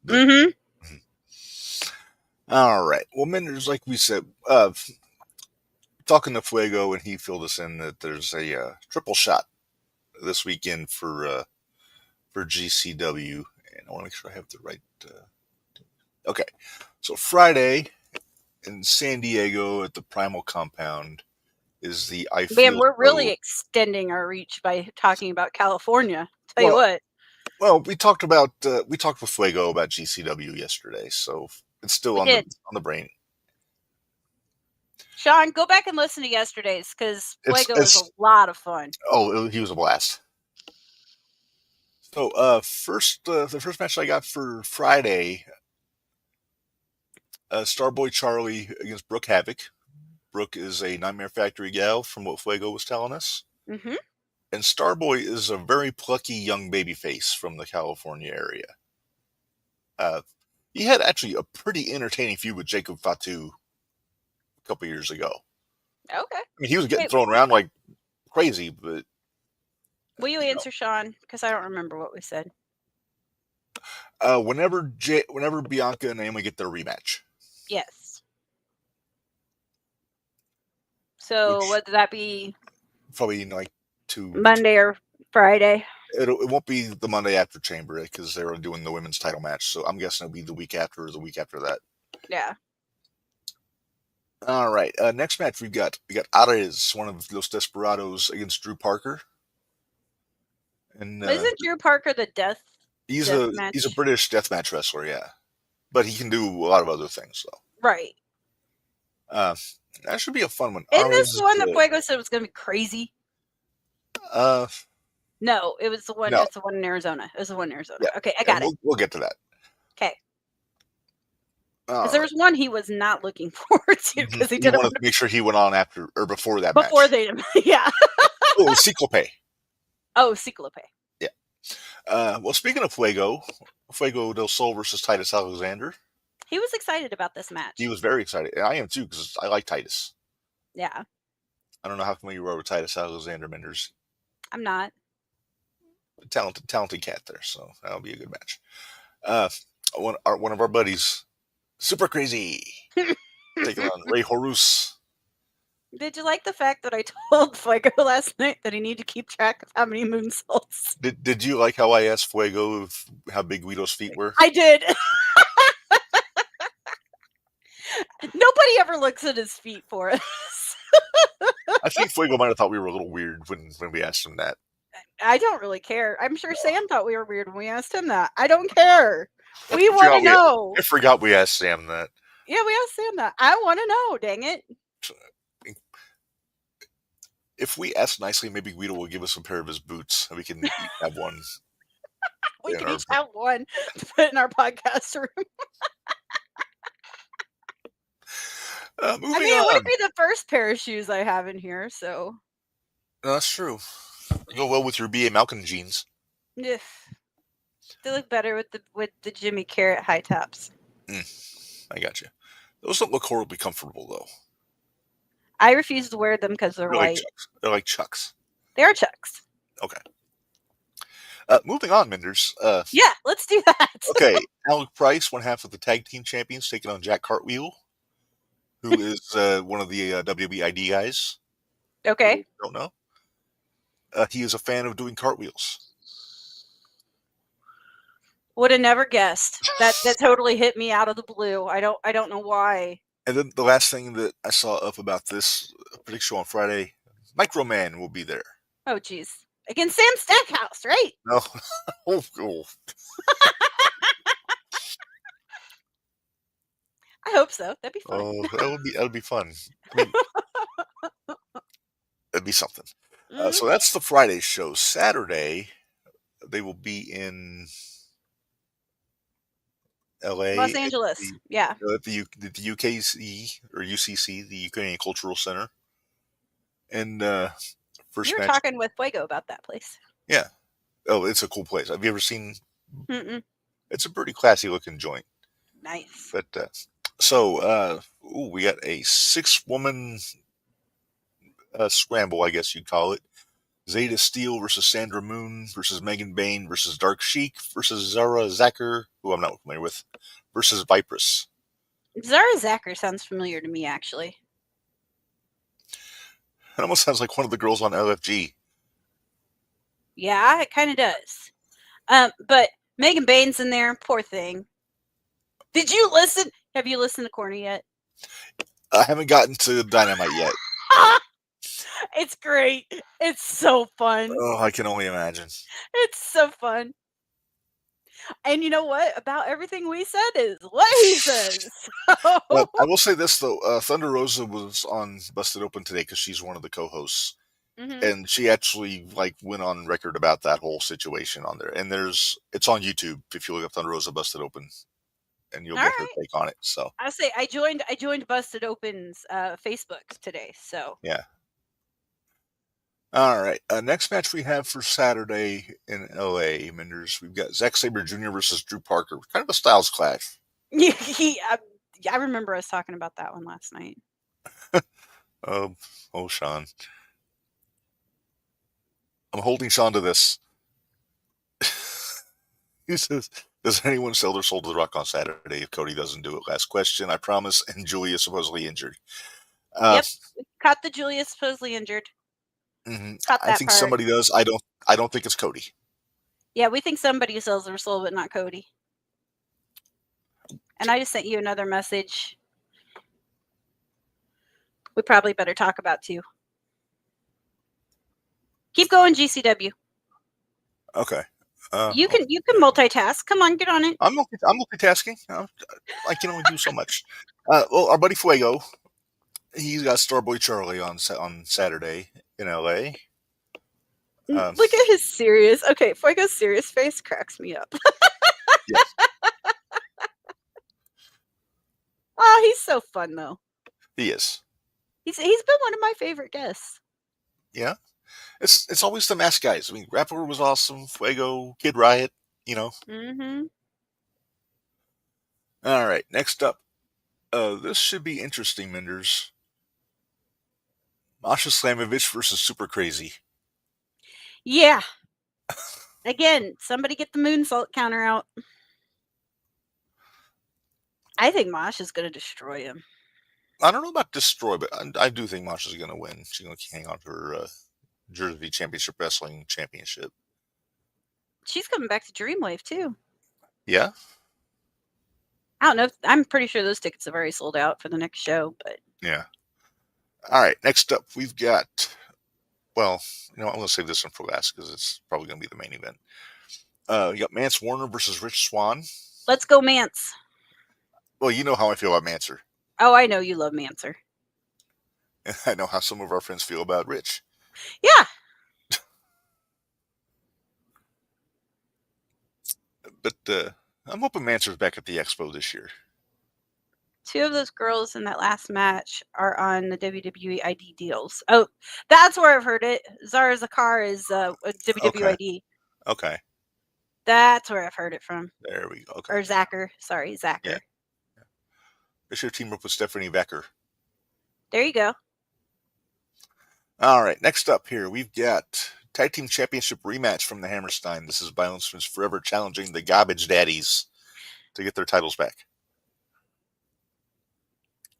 [SPEAKER 2] Mm-hmm.
[SPEAKER 1] All right. Well, Minderz, like we said, talking to Fuego, and he filled us in that there's a triple shot this weekend for GCW, and I want to make sure I have the right. Okay, so Friday in San Diego at the Primal Compound is the I Feel.
[SPEAKER 2] Man, we're really extending our reach by talking about California. Tell you what.
[SPEAKER 1] Well, we talked with Fuego about GCW yesterday, so it's still on the brain.
[SPEAKER 2] Sean, go back and listen to yesterday's because Fuego was a lot of fun.
[SPEAKER 1] Oh, he was a blast. So, the first match I got for Friday, Starboy Charlie against Brooke Havoc. Brooke is a Nightmare Factory gal, from what Fuego was telling us.
[SPEAKER 2] Mm-hmm.
[SPEAKER 1] And Starboy is a very plucky young babyface from the California area. He had actually a pretty entertaining feud with Jacob Fatu a couple years ago.
[SPEAKER 2] Okay.
[SPEAKER 1] I mean, he was getting thrown around like crazy, but...
[SPEAKER 2] Will you answer, Sean? Because I don't remember what we said.
[SPEAKER 1] Whenever Bianca and Naomi get their rematch.
[SPEAKER 2] Yes. So, would that be?
[SPEAKER 1] Probably like
[SPEAKER 2] Monday or Friday.
[SPEAKER 1] It won't be the Monday after Chamber because they're doing the women's title match. So I'm guessing it'll be the week after or the week after that.
[SPEAKER 2] Yeah.
[SPEAKER 1] All right. Next match we got Ares, one of Los Desperados, against Drew Parker. And
[SPEAKER 2] isn't Drew Parker the death?
[SPEAKER 1] He's a British deathmatch wrestler, yeah, but he can do a lot of other things though.
[SPEAKER 2] Right.
[SPEAKER 1] That should be a fun one.
[SPEAKER 2] Isn't this one that Fuego said was going to be crazy? No, it was the one. No. It's the one in Arizona. It was the one in Arizona. Yeah. Okay, I got it.
[SPEAKER 1] We'll get to that.
[SPEAKER 2] Okay. Because there was one he was not looking forward to because he didn't
[SPEAKER 1] want to make sure he went on after or before that.
[SPEAKER 2] Before they, yeah.
[SPEAKER 1] Oh, Ciclope.
[SPEAKER 2] Oh, Ciclope.
[SPEAKER 1] Yeah. Well, speaking of Fuego del Sol versus Titus Alexander.
[SPEAKER 2] He was excited about this match.
[SPEAKER 1] He was very excited. I am too because I like Titus.
[SPEAKER 2] Yeah.
[SPEAKER 1] I don't know how familiar you are with Titus Alexander, Minderz.
[SPEAKER 2] I'm not.
[SPEAKER 1] Talented cat there, so that'll be a good match. One of our buddies, Super Crazy, taking on Ray Horus.
[SPEAKER 2] Did you like the fact that I told Fuego last night that he needed to keep track of how many moonsaults?
[SPEAKER 1] Did you like how I asked Fuego how big Guido's feet were?
[SPEAKER 2] I did. Nobody ever looks at his feet for us.
[SPEAKER 1] I think Fuego might have thought we were a little weird when we asked him that.
[SPEAKER 2] I don't really care. I'm sure Sam thought we were weird when we asked him that. I don't care. We want to know.
[SPEAKER 1] I forgot we asked Sam that.
[SPEAKER 2] Yeah, we asked Sam that. I want to know, dang it.
[SPEAKER 1] If we ask nicely, maybe Guido will give us a pair of his boots and we can have one.
[SPEAKER 2] We can each have one to put in our podcast room.
[SPEAKER 1] Moving on.
[SPEAKER 2] It wouldn't be the first pair of shoes I have in here, so.
[SPEAKER 1] No, that's true. Go well with your B.A. Malcolm jeans.
[SPEAKER 2] Yeah. They look better with the Jimmy Carrot high tops.
[SPEAKER 1] I got you. Those don't look horribly comfortable, though.
[SPEAKER 2] I refuse to wear them because they're white.
[SPEAKER 1] Chucks. They're like Chucks.
[SPEAKER 2] They are Chucks.
[SPEAKER 1] Okay. Moving on, Minderz.
[SPEAKER 2] Yeah, let's do that.
[SPEAKER 1] Okay, Alec Price, one half of the tag team champions, taking on Jack Cartwheel, who is one of the WWE ID guys.
[SPEAKER 2] Okay.
[SPEAKER 1] Don't know. He is a fan of doing cartwheels.
[SPEAKER 2] Would have never guessed. That totally hit me out of the blue. I don't know why.
[SPEAKER 1] And then the last thing that I saw up about this prediction on Friday, Microman will be there.
[SPEAKER 2] Oh, jeez. Against Sam Stackhouse, right?
[SPEAKER 1] No. Oh.
[SPEAKER 2] I hope so. That'd be fun.
[SPEAKER 1] Oh, that would be fun. I mean, that'd be something.
[SPEAKER 2] Mhm.
[SPEAKER 1] So that's the Friday show. Saturday, they will be in LA.
[SPEAKER 2] Los Angeles. Yeah.
[SPEAKER 1] At the UKC or UCC, the Ukrainian Cultural Center. And first
[SPEAKER 2] You were
[SPEAKER 1] match.
[SPEAKER 2] talking with Fuego about that place.
[SPEAKER 1] Yeah. Oh, it's a cool place. Have you ever seen?
[SPEAKER 2] Mm-mm.
[SPEAKER 1] It's a pretty classy looking joint.
[SPEAKER 2] Nice.
[SPEAKER 1] But we got a 6-woman scramble, I guess you'd call it. Zeta Steele versus Sandra Moon versus Megan Bain versus Dark Sheik versus Zara Zacher, who I'm not familiar with, versus Vipress.
[SPEAKER 2] Zara Zacher sounds familiar to me, actually.
[SPEAKER 1] It almost sounds like one of the girls on LFG.
[SPEAKER 2] Yeah, it kind of does. But Megan Bain's in there. Poor thing. Did you listen? Have you listened to Corny yet?
[SPEAKER 1] I haven't gotten to Dynamite yet.
[SPEAKER 2] It's great. It's so fun.
[SPEAKER 1] Oh, I can only imagine.
[SPEAKER 2] It's so fun. And you know what? About everything we said is what he says.
[SPEAKER 1] Well, I will say this, though. Thunder Rosa was on Busted Open today because she's one of the co-hosts.
[SPEAKER 2] Mhm.
[SPEAKER 1] And she actually went on record about that whole situation on there. And it's on YouTube if you look up Thunder Rosa Busted Open, and you'll get her take on it. So
[SPEAKER 2] I say I joined Busted Open's Facebook today. So
[SPEAKER 1] yeah. All right. Next match we have for Saturday in LA, Minderz. We've got Zack Sabre Jr. versus Drew Parker. Kind of a styles clash.
[SPEAKER 2] I remember us talking about that one last night.
[SPEAKER 1] Oh, Sean. I'm holding Sean to this. He says, does anyone sell their soul to The Rock on Saturday if Cody doesn't do it? Last question, I promise. And Julia supposedly injured.
[SPEAKER 2] Yep. Caught the Julia supposedly injured.
[SPEAKER 1] Mm-hmm.
[SPEAKER 2] Caught that
[SPEAKER 1] I think
[SPEAKER 2] part.
[SPEAKER 1] somebody does. I don't think it's Cody.
[SPEAKER 2] Yeah, we think somebody sells their soul, but not Cody. And I just sent you another message. We probably better talk about too. Keep going, GCW.
[SPEAKER 1] Okay.
[SPEAKER 2] You can multitask. Come on, get on it.
[SPEAKER 1] I'm multitasking. I can only do so much. Well, our buddy Fuego, he's got Starboy Charlie on Saturday in LA.
[SPEAKER 2] Look at his serious. Okay, Fuego's serious face cracks me up.
[SPEAKER 1] Yes.
[SPEAKER 2] Oh, he's so fun though.
[SPEAKER 1] He is.
[SPEAKER 2] He's been one of my favorite guests.
[SPEAKER 1] Yeah. It's always the mask guys. I mean, Rappler was awesome. Fuego, Kid Riot,
[SPEAKER 2] Mm-hmm.
[SPEAKER 1] All right, next up. This should be interesting, Minderz. Masha Slamovich versus Super Crazy.
[SPEAKER 2] Yeah. Again, somebody get the moonsault counter out. I think Mosh is going to destroy him.
[SPEAKER 1] I don't know about destroy, but I do think Masha's going to win. She's going to hang on to her Jersey Championship Wrestling Championship.
[SPEAKER 2] She's coming back to Dreamwave too.
[SPEAKER 1] Yeah?
[SPEAKER 2] I don't know. I'm pretty sure those tickets have already sold out for the next show, but
[SPEAKER 1] Yeah. All right, next up we've got, well, I'm going to save this one for last because it's probably going to be the main event. You got Mance Warner versus Rich Swann.
[SPEAKER 2] let's go, Mance.
[SPEAKER 1] Well, you know how I feel about Mancer.
[SPEAKER 2] Oh, I know you love Mancer.
[SPEAKER 1] And I know how some of our friends feel about Rich.
[SPEAKER 2] Yeah.
[SPEAKER 1] But I'm hoping Mancer's back at the Expo this year.
[SPEAKER 2] 2 of those girls in that last match are on the WWE ID deals. Oh, that's where I've heard it. Zara Zakar is a WWE ID.
[SPEAKER 1] Okay.
[SPEAKER 2] That's where I've heard it from.
[SPEAKER 1] There we go. Okay.
[SPEAKER 2] Or Zacher. Sorry, Zacher.
[SPEAKER 1] Yeah. They should team up with Stephanie Becker.
[SPEAKER 2] There you go.
[SPEAKER 1] All right, next up here, we've got Tag Team Championship rematch from the Hammerstein. This is Violence is Forever challenging the Garbage Daddies to get their titles back.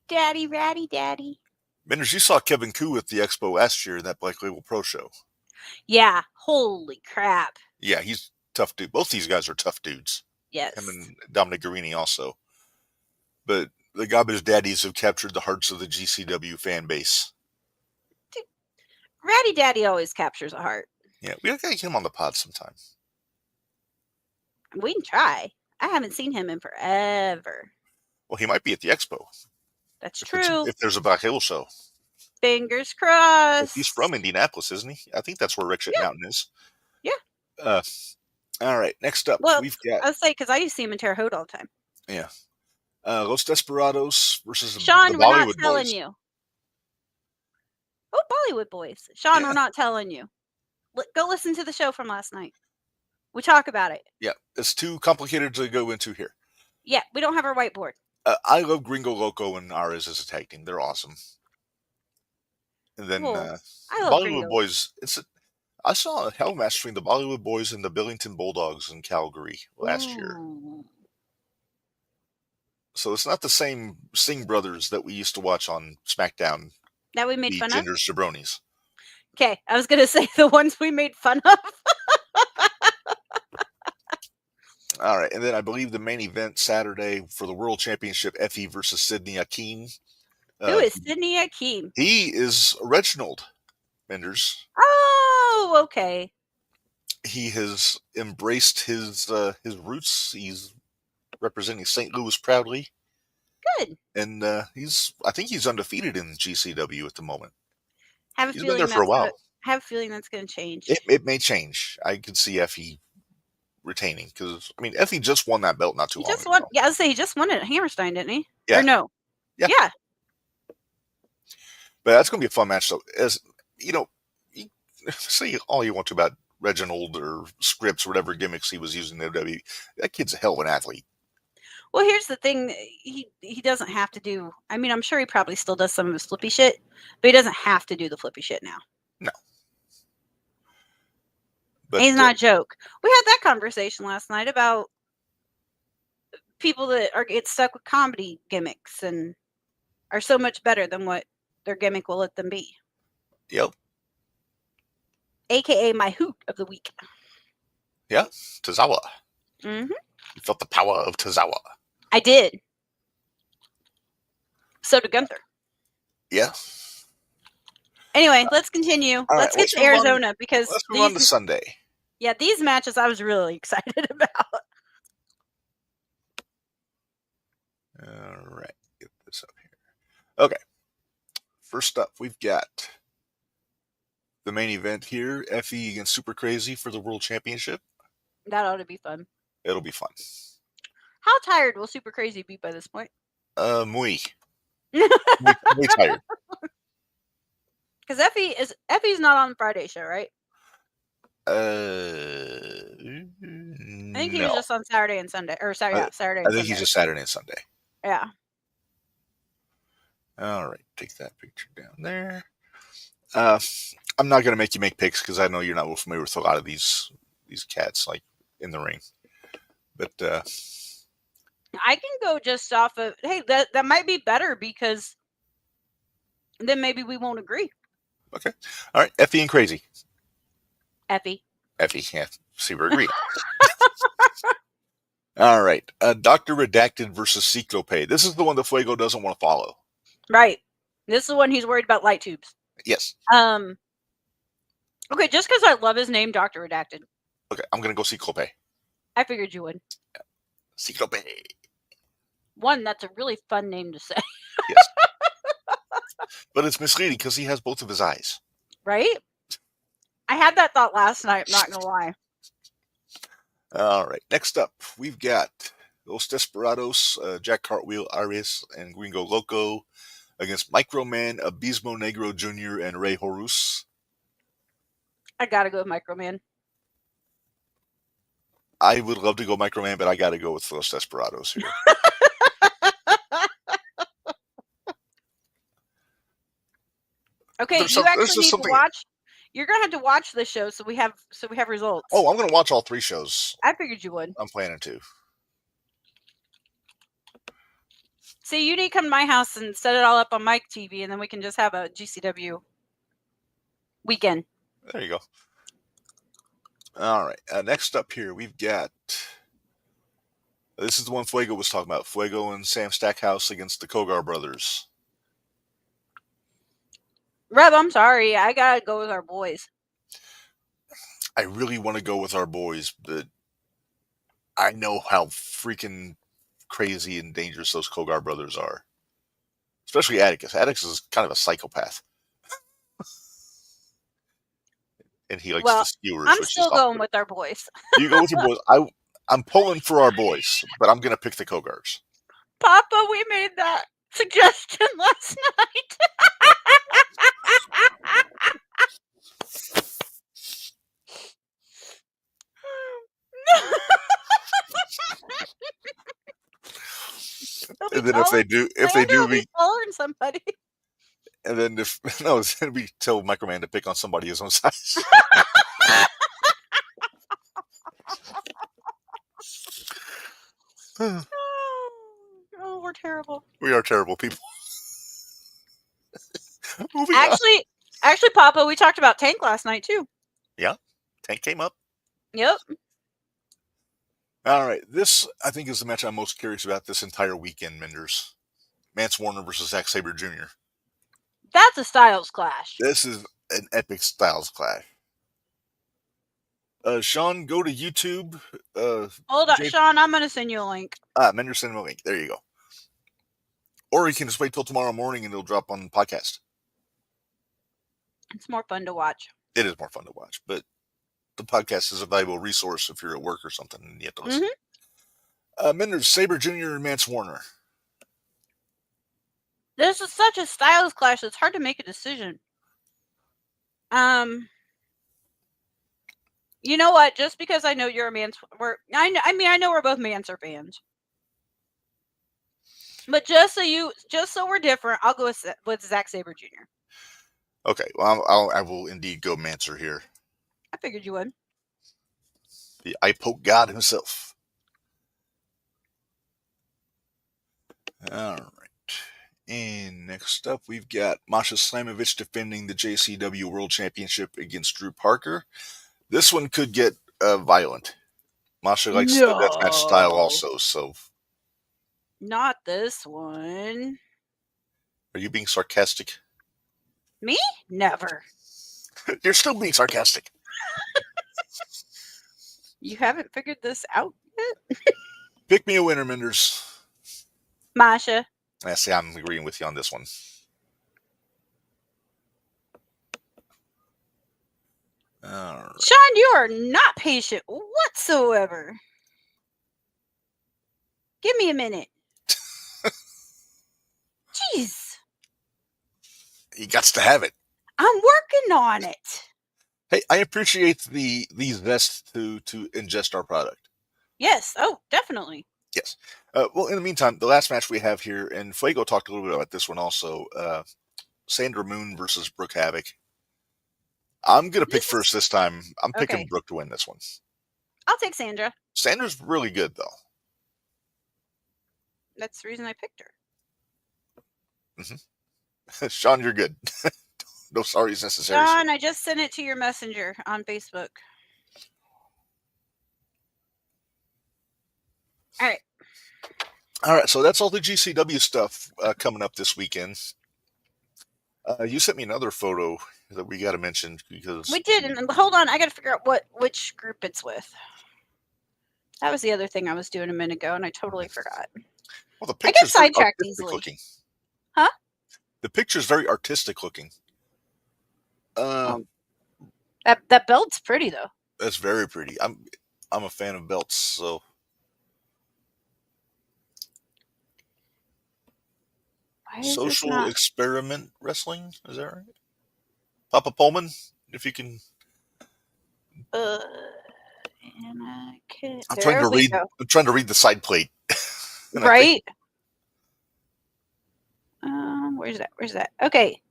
[SPEAKER 2] Daddy, ratty, daddy.
[SPEAKER 1] Minderz, you saw Kevin Koo at the Expo last year, that Black Label Pro show.
[SPEAKER 2] Yeah, holy crap.
[SPEAKER 1] Yeah, he's tough dude. Both these guys are tough dudes.
[SPEAKER 2] Yes.
[SPEAKER 1] Him and Dominic Guarini also. But the Garbage Daddies have captured the hearts of the GCW fan base.
[SPEAKER 2] Ratty Daddy always captures a heart.
[SPEAKER 1] Yeah, we gotta get him on the pod sometime.
[SPEAKER 2] We can try. I haven't seen him in forever.
[SPEAKER 1] Well, he might be at the Expo.
[SPEAKER 2] That's true.
[SPEAKER 1] If there's a Black Label show.
[SPEAKER 2] Fingers crossed.
[SPEAKER 1] He's from Indianapolis, isn't he? I think that's where Rick Shit Mountain is.
[SPEAKER 2] Yeah.
[SPEAKER 1] All right, next up, we've got...
[SPEAKER 2] I was say, because I used to see him in Terre Haute all the time.
[SPEAKER 1] Yeah. Los Desperados versus
[SPEAKER 2] Sean,
[SPEAKER 1] the
[SPEAKER 2] we're
[SPEAKER 1] Bollywood
[SPEAKER 2] not telling
[SPEAKER 1] Boys.
[SPEAKER 2] you. Oh, Bollywood Boys. Sean, we're not telling you. Go listen to the show from last night. We talk about it.
[SPEAKER 1] Yeah, it's too complicated to go into here.
[SPEAKER 2] Yeah, we don't have our whiteboard.
[SPEAKER 1] I love Gringo Loco and Ares as a tag team. They're awesome. And then
[SPEAKER 2] I love
[SPEAKER 1] Bollywood
[SPEAKER 2] Gringo.
[SPEAKER 1] Boys. I saw a hell match between the Bollywood Boys and the Billington Bulldogs in Calgary last year. So it's not the same Singh brothers that we used to watch on SmackDown.
[SPEAKER 2] That we made fun of?
[SPEAKER 1] Genders Jabronis.
[SPEAKER 2] Okay, I was going to say the ones we made fun of.
[SPEAKER 1] All right, and then I believe the main event Saturday for the World Championship, Effie versus Sidney Akeem.
[SPEAKER 2] Who is Sidney Akeem?
[SPEAKER 1] He is Reginald Minderz.
[SPEAKER 2] Oh, okay.
[SPEAKER 1] He has embraced his roots. He's representing St. Louis proudly.
[SPEAKER 2] Good.
[SPEAKER 1] And I think he's undefeated in GCW at the moment.
[SPEAKER 2] He's been there for a while. I have a feeling that's going to change.
[SPEAKER 1] It may change. I could see Effie retaining because Effie just won that belt not too long ago.
[SPEAKER 2] Yeah, I was say he just won it at Hammerstein, didn't he?
[SPEAKER 1] Yeah.
[SPEAKER 2] Or no?
[SPEAKER 1] Yeah. But that's going to be a fun match. So, as you know, say all you want to about Reginald or Scripps or whatever gimmicks he was using in WWE. That kid's a hell of an athlete.
[SPEAKER 2] Well, here's the thing. He doesn't have to do... I'm sure he probably still does some of his flippy shit, but he doesn't have to do the flippy shit now.
[SPEAKER 1] No. But
[SPEAKER 2] he's not a joke. We had that conversation last night about people that get stuck with comedy gimmicks and are so much better than what their gimmick will let them be.
[SPEAKER 1] Yep.
[SPEAKER 2] AKA my hoot of the week.
[SPEAKER 1] Yeah, Tozawa.
[SPEAKER 2] Mm-hmm.
[SPEAKER 1] You felt the power of Tozawa.
[SPEAKER 2] I did. So did Gunther.
[SPEAKER 1] Yeah.
[SPEAKER 2] Anyway, let's continue. Let's get to Arizona because
[SPEAKER 1] let's move on to Sunday.
[SPEAKER 2] Yeah, these matches I was really excited about.
[SPEAKER 1] All right, get this up here. Okay. First up, we've got the main event here, Effie against Super Crazy for the World Championship.
[SPEAKER 2] That ought to be fun.
[SPEAKER 1] It'll be fun.
[SPEAKER 2] How tired will Super Crazy be by this point?
[SPEAKER 1] Muy tired.
[SPEAKER 2] Because Effie's not on the Friday show, right?
[SPEAKER 1] I
[SPEAKER 2] think he was just on Saturday and Sunday. Or Saturday and
[SPEAKER 1] I
[SPEAKER 2] Sunday.
[SPEAKER 1] think he's just Saturday and Sunday.
[SPEAKER 2] Yeah.
[SPEAKER 1] All right, take that picture down there. I'm not going to make you make picks because I know you're not real familiar with a lot of these cats like in the ring. But
[SPEAKER 2] I can go just off of, hey, that might be better because then maybe we won't agree.
[SPEAKER 1] Okay. All right, Effie and Crazy.
[SPEAKER 2] Effie,
[SPEAKER 1] yeah. See, we're agreed. All right. Dr. Redacted versus Ciclope. This is the one that Fuego doesn't want to follow.
[SPEAKER 2] Right. This is the one he's worried about light tubes.
[SPEAKER 1] Yes.
[SPEAKER 2] Okay, just because I love his name, Dr. Redacted.
[SPEAKER 1] Okay, I'm going to go Ciclope.
[SPEAKER 2] I figured you would.
[SPEAKER 1] Ciclope.
[SPEAKER 2] One, that's a really fun name to say.
[SPEAKER 1] Yes. But it's misleading because he has both of his eyes.
[SPEAKER 2] Right? I had that thought last night, I'm not going to lie.
[SPEAKER 1] All right. Next up, we've got Los Desperados, Jack Cartwheel, Aries, and Gringo Loco against Microman, Abismo Negro Jr., and Rey Horus.
[SPEAKER 2] I got to go with Microman.
[SPEAKER 1] I would love to go Microman, but I got to go with Los Desperados here.
[SPEAKER 2] Okay,
[SPEAKER 1] There's
[SPEAKER 2] you
[SPEAKER 1] just
[SPEAKER 2] actually need to
[SPEAKER 1] something.
[SPEAKER 2] watch. You're gonna have to watch the show so we have results.
[SPEAKER 1] Oh, I'm going to watch all 3 shows.
[SPEAKER 2] I figured you would.
[SPEAKER 1] I'm planning to.
[SPEAKER 2] See, you need to come to my house and set it all up on my TV, and then we can just have a GCW weekend.
[SPEAKER 1] There you go. All right. Next up here, we've got. This is the one Fuego was talking about. Fuego and Sam Stackhouse against the Kogar brothers.
[SPEAKER 2] Reb, I'm sorry. I gotta go with our boys.
[SPEAKER 1] I really want to go with our boys, but I know how freaking crazy and dangerous those Kogar brothers are. Especially Atticus. Atticus is kind of a psychopath. And he likes the skewers.
[SPEAKER 2] I'm still going with our boys.
[SPEAKER 1] You go with your boys. I'm pulling for our boys, but I'm going to pick the Kogars.
[SPEAKER 2] Papa, we made that suggestion last night.
[SPEAKER 1] And then if they do,
[SPEAKER 2] be following somebody.
[SPEAKER 1] And then it's going to be tell Microman to pick on somebody his own size.
[SPEAKER 2] Oh, we're terrible.
[SPEAKER 1] We are terrible people.
[SPEAKER 2] Actually, Papa, we talked about Tank last night too.
[SPEAKER 1] Yeah, Tank came up.
[SPEAKER 2] Yep.
[SPEAKER 1] All right, this I think is the match I'm most curious about this entire weekend, Minderz. Mance Warner versus Zack Sabre Jr.
[SPEAKER 2] That's a Styles clash.
[SPEAKER 1] This is an epic Styles clash. Sean, go to YouTube.
[SPEAKER 2] Hold on, Sean. I'm going to send you a link.
[SPEAKER 1] Minderz, send him a link. There you go. Or you can just wait till tomorrow morning and it'll drop on the podcast.
[SPEAKER 2] It's more fun to watch.
[SPEAKER 1] It is more fun to watch, but the podcast is a valuable resource if you're at work or something and you have to listen. Minderz, Sabre Jr. and Mance Warner.
[SPEAKER 2] This is such a Styles clash. It's hard to make a decision. You know what? Just because I know you're a Mance, I know we're both Mancer fans. But just so we're different, I'll go with Zack Sabre Jr.
[SPEAKER 1] Okay, well, I will indeed go Mancer here.
[SPEAKER 2] I figured you would.
[SPEAKER 1] The eye poke god himself. All right. And next up, we've got Masha Slamovich defending the JCW World Championship against Drew Parker. This one could get violent. Masha likes the deathmatch style also, so.
[SPEAKER 2] Not this one.
[SPEAKER 1] Are you being sarcastic?
[SPEAKER 2] Me? Never.
[SPEAKER 1] You're still being sarcastic.
[SPEAKER 2] You haven't figured this out yet?
[SPEAKER 1] Pick me a winner, Minderz.
[SPEAKER 2] Masha.
[SPEAKER 1] I see, I'm agreeing with you on this one. All right.
[SPEAKER 2] Sean, you are not patient whatsoever. Give me a minute. Jeez.
[SPEAKER 1] He got to have it.
[SPEAKER 2] I'm working on it.
[SPEAKER 1] Hey, I appreciate the zest to ingest our product.
[SPEAKER 2] Yes. Oh, definitely.
[SPEAKER 1] Yes. Well, in the meantime, the last match we have here, and Fuego talked a little bit about this one also, Sandra Moon versus Brooke Havoc. I'm going to pick first this time. I'm picking Brooke to win this one.
[SPEAKER 2] I'll take Sandra.
[SPEAKER 1] Sandra's really good, though.
[SPEAKER 2] That's the reason I picked her.
[SPEAKER 1] Mm-hmm. Sean, you're good. No sorries necessary.
[SPEAKER 2] Sean, I just sent it to your messenger on Facebook. All right,
[SPEAKER 1] so that's all the GCW stuff coming up this weekend. You sent me another photo that we got to mention because
[SPEAKER 2] we did. And hold on, I got to figure out which group it's with. That was the other thing I was doing a minute ago, and I totally forgot.
[SPEAKER 1] Well, the picture's
[SPEAKER 2] I get sidetracked easily.
[SPEAKER 1] Looking.
[SPEAKER 2] Huh?
[SPEAKER 1] The picture's very artistic looking.
[SPEAKER 2] That belt's pretty though.
[SPEAKER 1] That's very pretty. I'm a fan of belts, so. Social Experiment Wrestling, is that right? Papa Pullman, if you can.
[SPEAKER 2] I'm
[SPEAKER 1] trying to read the side plate.
[SPEAKER 2] Right. Where's that? Okay.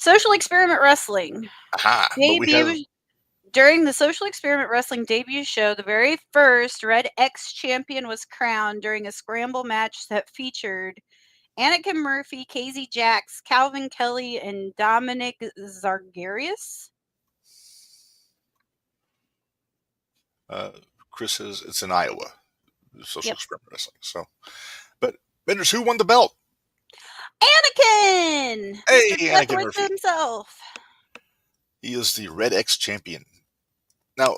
[SPEAKER 2] Social Experiment Wrestling.
[SPEAKER 1] Aha, but we have...
[SPEAKER 2] During the Social Experiment Wrestling debut show, the very first Red X champion was crowned during a scramble match that featured Anakin Murphy, Casey Jax, Calvin Kelly, and Dominic Zargarius.
[SPEAKER 1] Chris says it's in Iowa, Social Experiment Wrestling. So, but Minderz, who won the belt?
[SPEAKER 2] Anakin!
[SPEAKER 1] Hey,
[SPEAKER 2] Mr.
[SPEAKER 1] Anakin
[SPEAKER 2] Murphy
[SPEAKER 1] Murphy
[SPEAKER 2] himself.
[SPEAKER 1] He is the Red X champion. Now,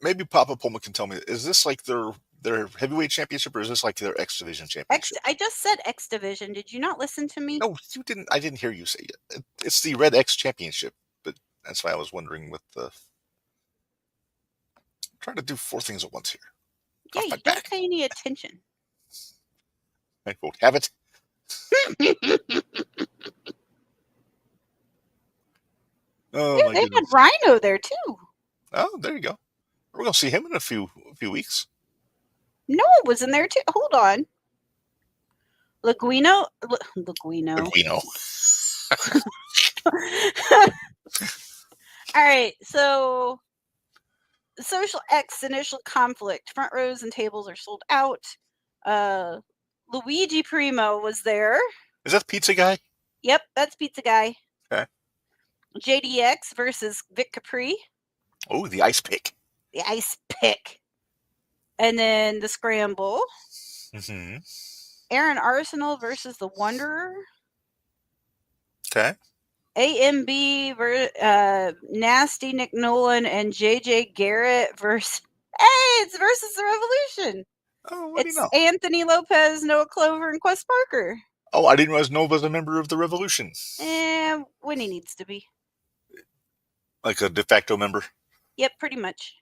[SPEAKER 1] maybe Papa Poma can tell me, is this like their heavyweight championship, or is this like their X Division championship?
[SPEAKER 2] I just said X Division. Did you not listen to me?
[SPEAKER 1] No, you didn't. I didn't hear you say it. It's the Red X championship, but that's why I was wondering what the... I'm trying to do 4 things at once here.
[SPEAKER 2] Yeah, you don't pay any attention.
[SPEAKER 1] I won't have it. Oh,
[SPEAKER 2] Dude, they had Rhino there too.
[SPEAKER 1] Oh, there you go. We're gonna see him in a few weeks.
[SPEAKER 2] Noah was in there too. Hold on. Laguino. All right, so Social X initial conflict. Front rows and tables are sold out. Luigi Primo was there.
[SPEAKER 1] Is that Pizza Guy?
[SPEAKER 2] Yep, that's Pizza Guy.
[SPEAKER 1] Okay.
[SPEAKER 2] JDX versus Vic Capri.
[SPEAKER 1] Oh, the Ice Pick.
[SPEAKER 2] The Ice Pick. And then the Scramble.
[SPEAKER 1] Mm-hmm.
[SPEAKER 2] Aaron Arsenal versus the Wanderer.
[SPEAKER 1] Okay.
[SPEAKER 2] AMB Nasty Nick Nolan and JJ Garrett versus... Hey, it's versus the Revolution.
[SPEAKER 1] Oh, what do you know?
[SPEAKER 2] Anthony Lopez, Noah Clover, and Quest Parker.
[SPEAKER 1] Oh, I didn't realize Nova was a member of the Revolution.
[SPEAKER 2] When he needs to be.
[SPEAKER 1] Like a de facto member?
[SPEAKER 2] Yep, pretty much.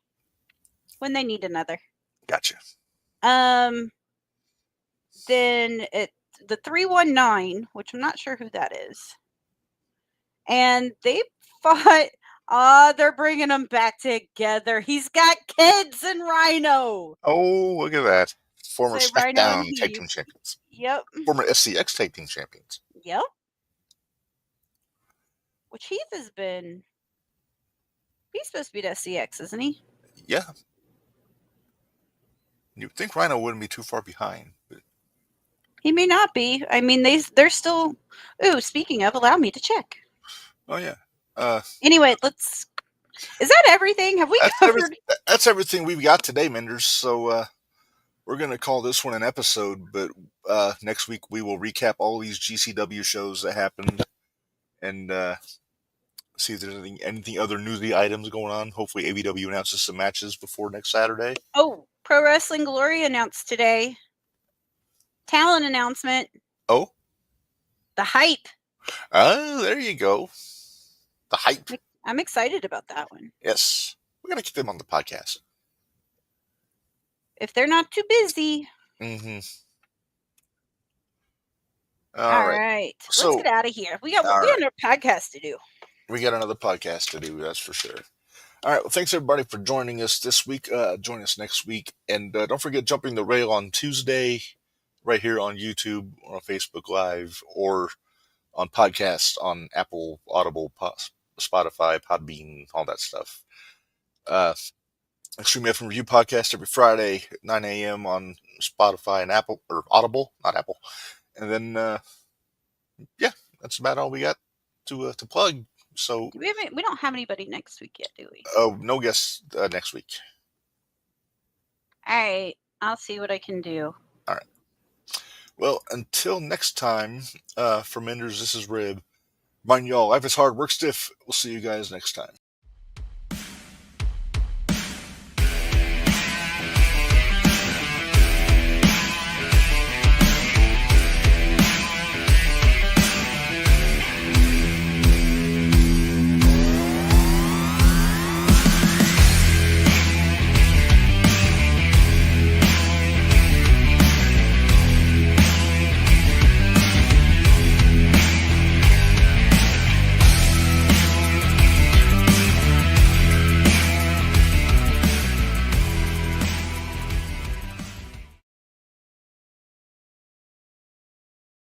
[SPEAKER 2] When they need another.
[SPEAKER 1] Gotcha.
[SPEAKER 2] Then the 319, which I'm not sure who that is. And they fought. They're bringing them back together. He's got kids and Rhino.
[SPEAKER 1] Oh, look at that. Former SmackDown Tag Team Champions.
[SPEAKER 2] Yep.
[SPEAKER 1] Former SCX Tag Team Champions.
[SPEAKER 2] Yep. Which Heath has been... He's supposed to be at SCX, isn't he?
[SPEAKER 1] Yeah. You'd think Rhino wouldn't be too far behind. But...
[SPEAKER 2] He may not be. I mean, they're still... Ooh, speaking of, allow me to check.
[SPEAKER 1] Oh, yeah.
[SPEAKER 2] Anyway, let's... Is that everything? Have we covered...
[SPEAKER 1] That's everything we've got today, Minderz. So, we're going to call this one an episode, but next week we will recap all these GCW shows that happened and see if there's anything other newsy items going on. Hopefully AEW announces some matches before next Saturday.
[SPEAKER 2] Oh, Pro Wrestling Glory announced today. Talent announcement.
[SPEAKER 1] Oh?
[SPEAKER 2] The Hype.
[SPEAKER 1] Oh, there you go. The Hype.
[SPEAKER 2] I'm excited about that one.
[SPEAKER 1] Yes. We're going to get them on the podcast.
[SPEAKER 2] If they're not too busy.
[SPEAKER 1] Mm-hmm.
[SPEAKER 2] All right. Let's get out of here. We got another podcast to do.
[SPEAKER 1] We got another podcast to do, that's for sure. All right. Well, thanks everybody for joining us this week. Join us next week. And don't forget Jumping the Rail on Tuesday, right here on YouTube or on Facebook Live or on podcasts on Apple, Audible, Spotify, Podbean, all that stuff. Extreme FM Review Podcast every Friday at 9 a.m. on Spotify and Apple, or Audible, not Apple. And then, yeah, that's about all we got to plug. So
[SPEAKER 2] we don't have anybody next week yet, do we?
[SPEAKER 1] Oh, no guests next week.
[SPEAKER 2] All right. I'll see what I can do.
[SPEAKER 1] All right. Well, until next time, for Minderz, this is Reb. Mind y'all, life is hard, work stiff. We'll see you guys next time.